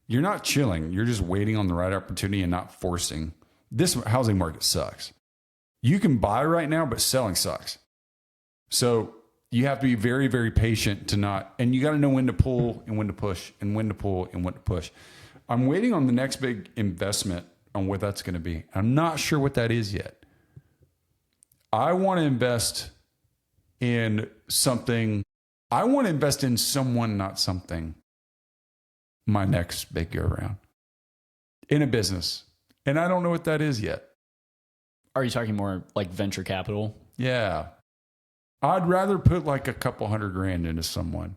[SPEAKER 2] You're not chilling. You're just waiting on the right opportunity and not forcing. This housing market sucks. You can buy right now, but selling sucks. So you have to be very, very patient and you got to know when to pull and when to push and when to pull and when to push. I'm waiting on the next big investment on what that's going to be. I'm not sure what that is yet. I want to invest in something. I want to invest in someone, not something, my next big go around in a business. And I don't know what that is yet.
[SPEAKER 1] Are you talking more like venture capital?
[SPEAKER 2] Yeah. I'd rather put like a couple $100,000 into someone.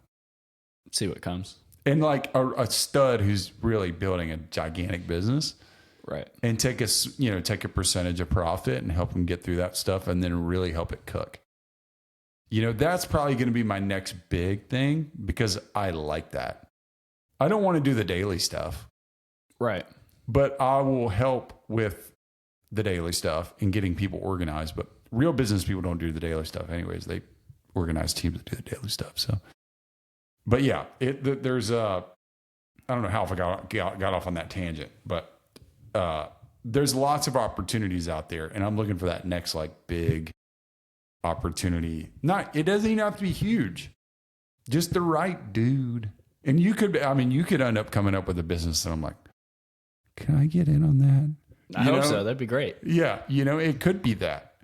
[SPEAKER 1] See what comes.
[SPEAKER 2] And like a stud who's really building a gigantic business.
[SPEAKER 1] Right.
[SPEAKER 2] And take a percentage of profit and help them get through that stuff and then really help it cook. That's probably going to be my next big thing because I like that. I don't want to do the daily stuff.
[SPEAKER 1] Right.
[SPEAKER 2] But I will help with the daily stuff and getting people organized. But real business people don't do the daily stuff anyways. They organize teams that do the daily stuff. So, but yeah, there's I don't know how if I got off on that tangent, but there's lots of opportunities out there. And I'm looking for that next big opportunity. It doesn't even have to be huge, just the right dude. And you could end up coming up with a business and I'm like, can I get in on that?
[SPEAKER 1] I hope so. That'd be great.
[SPEAKER 2] Yeah. It could be that.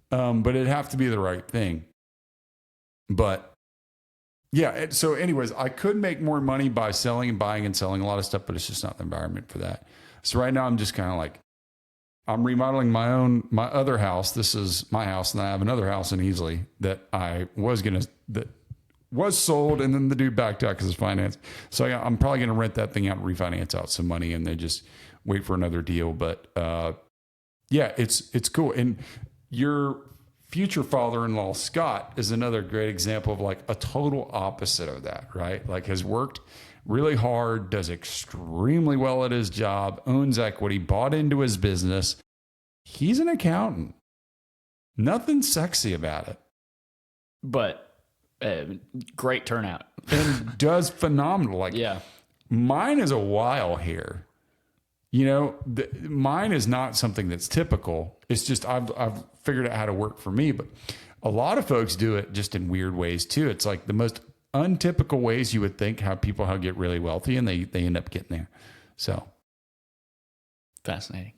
[SPEAKER 2] But it'd have to be the right thing. But yeah. So anyways, I could make more money by selling and buying and selling a lot of stuff, but it's just not the environment for that. So right now I'm just kind of I'm remodeling my other house. This is my house, and I have another house in Easley that that was sold, and then the dude backed out because it's financed. So I'm probably going to rent that thing out and refinance out some money, and then just wait for another deal. But yeah, it's cool. And your future father-in-law Scott is another great example of a total opposite of that, right? Has worked really hard, does extremely well at his job, owns equity, bought into his business. He's an accountant. Nothing sexy about it.
[SPEAKER 1] But great turnout.
[SPEAKER 2] And does phenomenal.
[SPEAKER 1] Yeah.
[SPEAKER 2] Mine is a while here. Mine is not something that's typical. It's just I've figured out how to work for me. But a lot of folks do it just in weird ways too. It's the most untypical ways you would think how people get really wealthy, and they end up getting there. So
[SPEAKER 1] fascinating.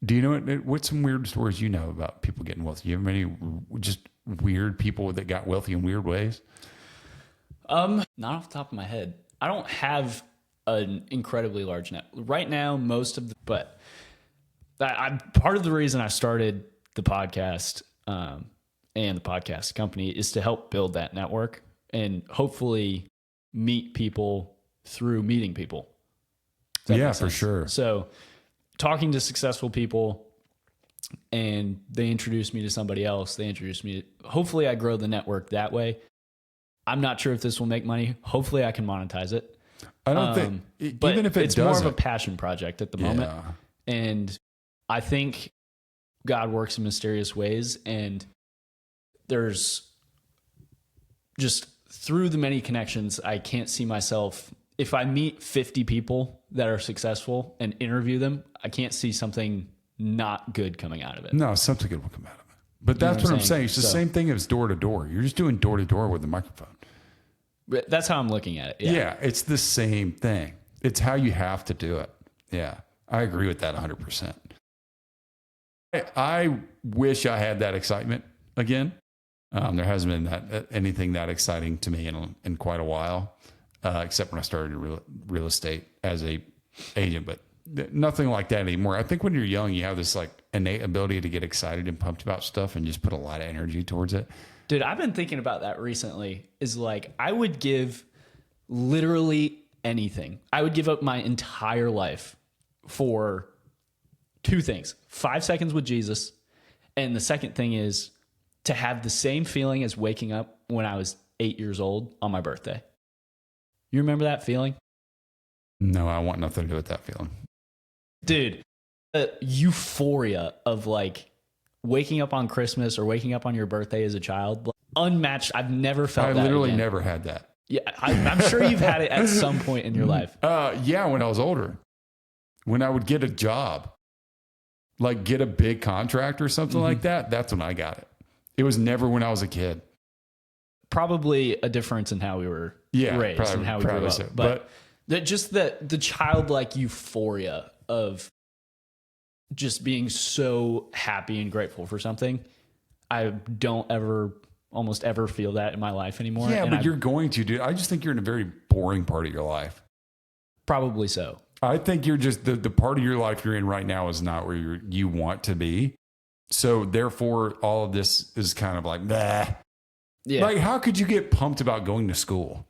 [SPEAKER 2] Do you know what's some weird stories about people getting wealthy? You have any just weird people that got wealthy in weird ways?
[SPEAKER 1] Not off the top of my head. I don't have an incredibly large net right now. But part of the reason I started the podcast and the podcast company is to help build that network and hopefully meet people through meeting people.
[SPEAKER 2] Yeah, for sure.
[SPEAKER 1] So talking to successful people, and they introduce me to somebody else. Hopefully I grow the network that way. I'm not sure if this will make money. Hopefully I can monetize it.
[SPEAKER 2] I don't think,
[SPEAKER 1] but
[SPEAKER 2] even if
[SPEAKER 1] it's more of a passion project at the moment.
[SPEAKER 2] Yeah.
[SPEAKER 1] And I think God works in mysterious ways, and there's just through the many connections, I can't see myself. If I meet 50 people that are successful and interview them, I can't see something not good coming out of it.
[SPEAKER 2] No, something good will come out of it. But that's what I'm saying. It's the same thing as door to door. You're just doing door to door with a microphone.
[SPEAKER 1] But that's how I'm looking at it.
[SPEAKER 2] Yeah, it's the same thing. It's how you have to do it. Yeah, I agree with that 100%. I wish I had that excitement again. There hasn't been anything that exciting to me in quite a while, except when I started real estate as a agent. But nothing like that anymore. I think when you're young, you have this like innate ability to get excited and pumped about stuff and just put a lot of energy towards it.
[SPEAKER 1] Dude, I've been thinking about that recently. Is like, I would give literally anything. I would give up my entire life for two things: 5 seconds with Jesus. And the second thing is to have the same feeling as waking up when I was 8 years old on my birthday. You remember that feeling?
[SPEAKER 2] No, I want nothing to do with that feeling.
[SPEAKER 1] Dude, the euphoria of like waking up on Christmas or waking up on your birthday as a child, unmatched. I've never felt that.
[SPEAKER 2] I literally
[SPEAKER 1] again.
[SPEAKER 2] never had that.
[SPEAKER 1] Yeah, I'm sure you've had it at some point in your life.
[SPEAKER 2] Yeah, when I was older. When I would get a job, like get a big contract or something like that, that's when I got it. It was never when I was a kid.
[SPEAKER 1] Probably a difference in how we were raised and how we grew up.
[SPEAKER 2] So.
[SPEAKER 1] But just the childlike euphoria of just being so happy and grateful for something. I don't almost ever feel that in my life anymore.
[SPEAKER 2] Yeah, but you're going to, dude. I just think you're in a very boring part of your life.
[SPEAKER 1] Probably so.
[SPEAKER 2] I think you're just, the part of your life you're in right now is not where you want to be. So therefore, all of this is kind of like, nah.
[SPEAKER 1] Yeah.
[SPEAKER 2] Like, how could you get pumped about going to school?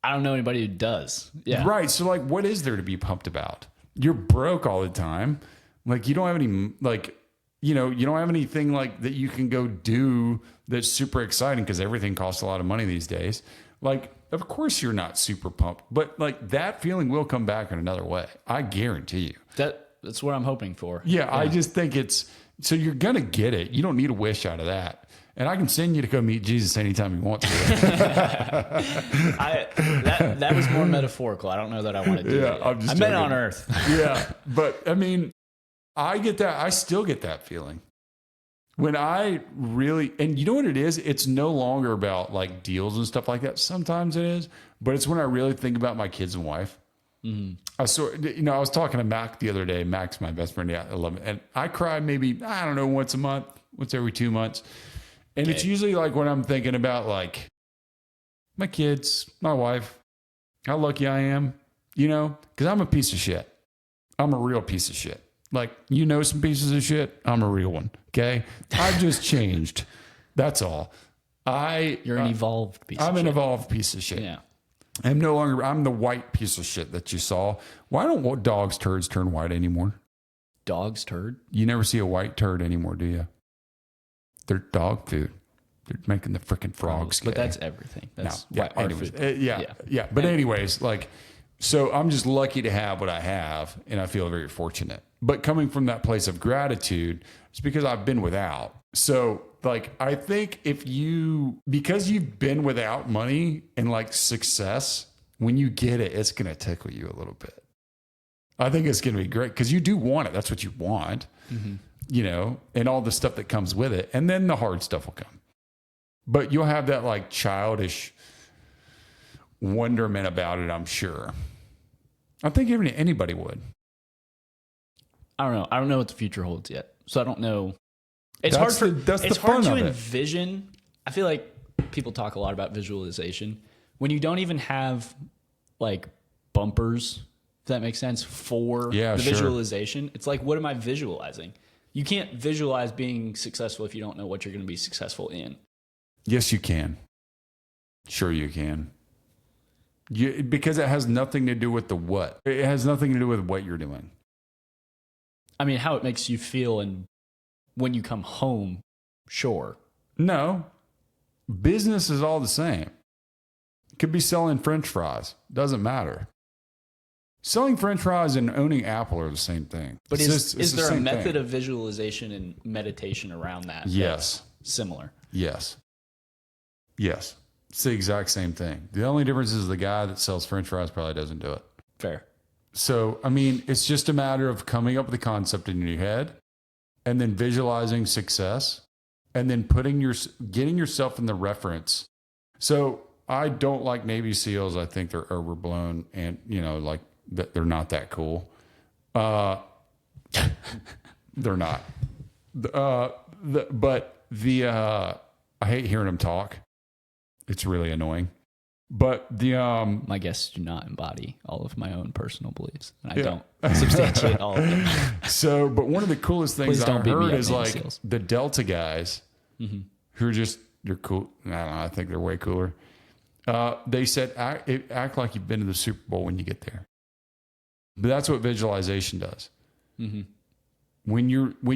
[SPEAKER 1] I don't know anybody who does. Yeah.
[SPEAKER 2] Right. So like, what is there to be pumped about? You're broke all the time. Like, you don't have any, like, you don't have anything like that you can go do that's super exciting because everything costs a lot of money these days. Like, of course you're not super pumped, but like that feeling will come back in another way. I guarantee you.
[SPEAKER 1] That's what I'm hoping for.
[SPEAKER 2] Yeah. I just think so you're going to get it. You don't need a wish out of that. And I can send you to go meet Jesus anytime you want to.
[SPEAKER 1] That was more metaphorical. I don't know that I want to do it. I meant on earth.
[SPEAKER 2] Yeah. But I mean, I get that. I still get that feeling. When I really, and you know what it is? It's no longer about like deals and stuff like that. Sometimes it is, but it's when I really think about my kids and wife. Mm-hmm. I was talking to Mac the other day. Mac's my best friend. Yeah, I love it. And I cry maybe, I don't know, once a month, once every 2 months. And it's usually like when I'm thinking about like my kids, my wife, how lucky I am, because I'm a piece of shit. I'm a real piece of shit. Like, some pieces of shit. I'm a real one. Okay. I've just changed. That's all.
[SPEAKER 1] You're an evolved piece of shit.
[SPEAKER 2] I'm an evolved piece of shit.
[SPEAKER 1] Yeah.
[SPEAKER 2] I'm the white piece of shit that you saw. Why don't dogs' turds turn white anymore?
[SPEAKER 1] Dog's turd?
[SPEAKER 2] You never see a white turd anymore, do you? They're dog food. They're making the freaking frogs.
[SPEAKER 1] But that's everything. That's
[SPEAKER 2] anyways,
[SPEAKER 1] food.
[SPEAKER 2] Yeah. But anyways, like, so I'm just lucky to have what I have, and I feel very fortunate. But coming from that place of gratitude, it's because I've been without. So like, I think because you've been without money and like success, when you get it, it's going to tickle you a little bit. I think it's going to be great because you do want it. That's what you want, and all the stuff that comes with it. And then the hard stuff will come. But you'll have that like childish wonderment about it, I'm sure. I think anybody would.
[SPEAKER 1] I don't know. I don't know what the future holds yet. So I don't know. It's hard to envision. I feel like people talk a lot about visualization. When you don't even have like bumpers, if that makes sense, for the visualization, it's like, what am I visualizing? You can't visualize being successful if you don't know what you're going to be successful in.
[SPEAKER 2] Yes, you can. Sure, you can. Because it has nothing to do with the what. It has nothing to do with what you're doing.
[SPEAKER 1] I mean, how it makes you feel and when you come home, sure.
[SPEAKER 2] No. Business is all the same. It could be selling French fries. Doesn't matter.
[SPEAKER 3] Selling French fries and owning Apple are the same thing.
[SPEAKER 1] But
[SPEAKER 3] It's
[SPEAKER 1] is
[SPEAKER 3] the
[SPEAKER 1] there a
[SPEAKER 3] same
[SPEAKER 1] method
[SPEAKER 3] thing.
[SPEAKER 1] of visualization and meditation around that?
[SPEAKER 3] Yes.
[SPEAKER 1] That's similar.
[SPEAKER 3] Yes. Yes. It's the exact same thing. The only difference is the guy that sells French fries probably doesn't do it.
[SPEAKER 1] Fair.
[SPEAKER 3] So, I mean, it's just a matter of coming up with the concept in your head and then visualizing success and then getting yourself in the reference. So I don't like Navy SEALs. I think they're overblown and, like that they're not that cool. They're not. I hate hearing them talk. It's really annoying. But
[SPEAKER 1] my guests do not embody all of my own personal beliefs, and I don't substantiate all of them.
[SPEAKER 3] So, but one of the coolest things I heard is like
[SPEAKER 1] SEALs.
[SPEAKER 3] the Delta guys who are you're cool. I don't know. I think they're way cooler. They said, act like you've been to the Super Bowl when you get there. But that's what visualization does.
[SPEAKER 1] Mm-hmm.
[SPEAKER 3] When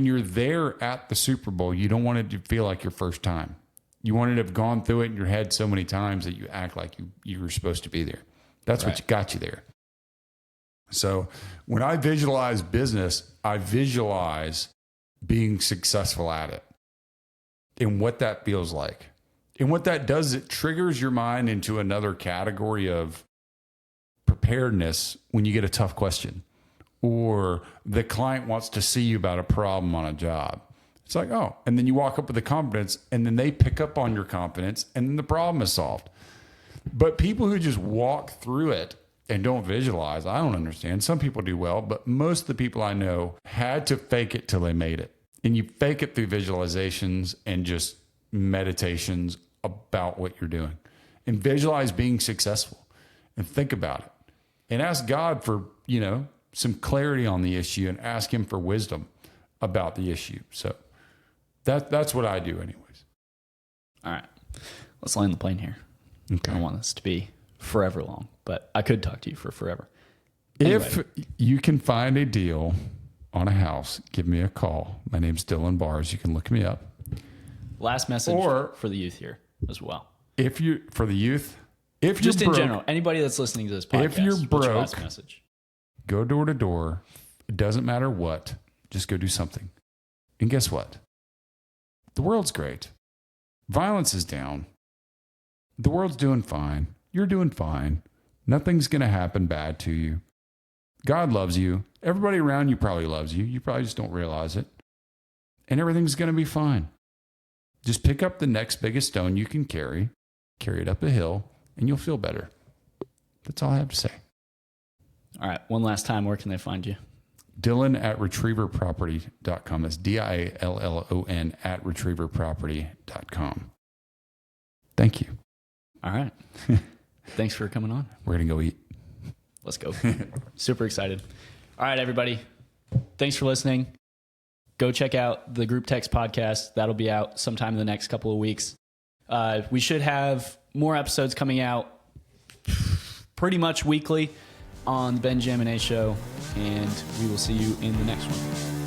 [SPEAKER 3] you're there at the Super Bowl, you don't want it to feel like your first time. You want to have gone through it in your head so many times that you act like you were supposed to be there. That's what got you there. So when I visualize business, I visualize being successful at it and what that feels like. And what that does, it triggers your mind into another category of preparedness when you get a tough question or the client wants to see you about a problem on a job. It's like, oh, and then you walk up with the confidence and then they pick up on your confidence and then the problem is solved. But people who just walk through it and don't visualize, I don't understand. Some people do well, but most of the people I know had to fake it till they made it. And you fake it through visualizations and just meditations about what you're doing. And visualize being successful and think about it. And ask God for, some clarity on the issue and ask him for wisdom about the issue. So that's what I do anyways.
[SPEAKER 1] All right. Let's land the plane here.
[SPEAKER 3] Okay.
[SPEAKER 1] I don't want this to be forever long, but I could talk to you for forever. Anyway.
[SPEAKER 3] If you can find a deal on a house, give me a call. My name's Dillon Barrs. You can look me up.
[SPEAKER 1] Last message
[SPEAKER 3] Or-
[SPEAKER 1] for the youth here as well.
[SPEAKER 3] For the youth, if
[SPEAKER 1] Just
[SPEAKER 3] you're broke,
[SPEAKER 1] in general, anybody that's listening to this podcast,
[SPEAKER 3] If you're
[SPEAKER 1] what's your
[SPEAKER 3] broke-
[SPEAKER 1] last message?
[SPEAKER 3] go door to door. It doesn't matter what. Just go do something. And guess what? The world's great. Violence is down. The world's doing fine. You're doing fine. Nothing's going to happen bad to you. God loves you. Everybody around you probably loves you. You probably just don't realize it. And everything's going to be fine. Just pick up the next biggest stone you can carry it up a hill, and you'll feel better. That's all I have to say.
[SPEAKER 1] All right. One last time, where can they find you?
[SPEAKER 3] Dillon at retrieverproperty.com. That's DILLON at retrieverproperty.com. Thank you.
[SPEAKER 1] All right. Thanks for coming on.
[SPEAKER 3] We're going to go eat.
[SPEAKER 1] Let's go. Super excited. All right, everybody. Thanks for listening. Go check out the Group Text podcast. That'll be out sometime in the next couple of weeks. We should have more episodes coming out pretty much weekly on the Ben Jam and A Show, and we will see you in the next one.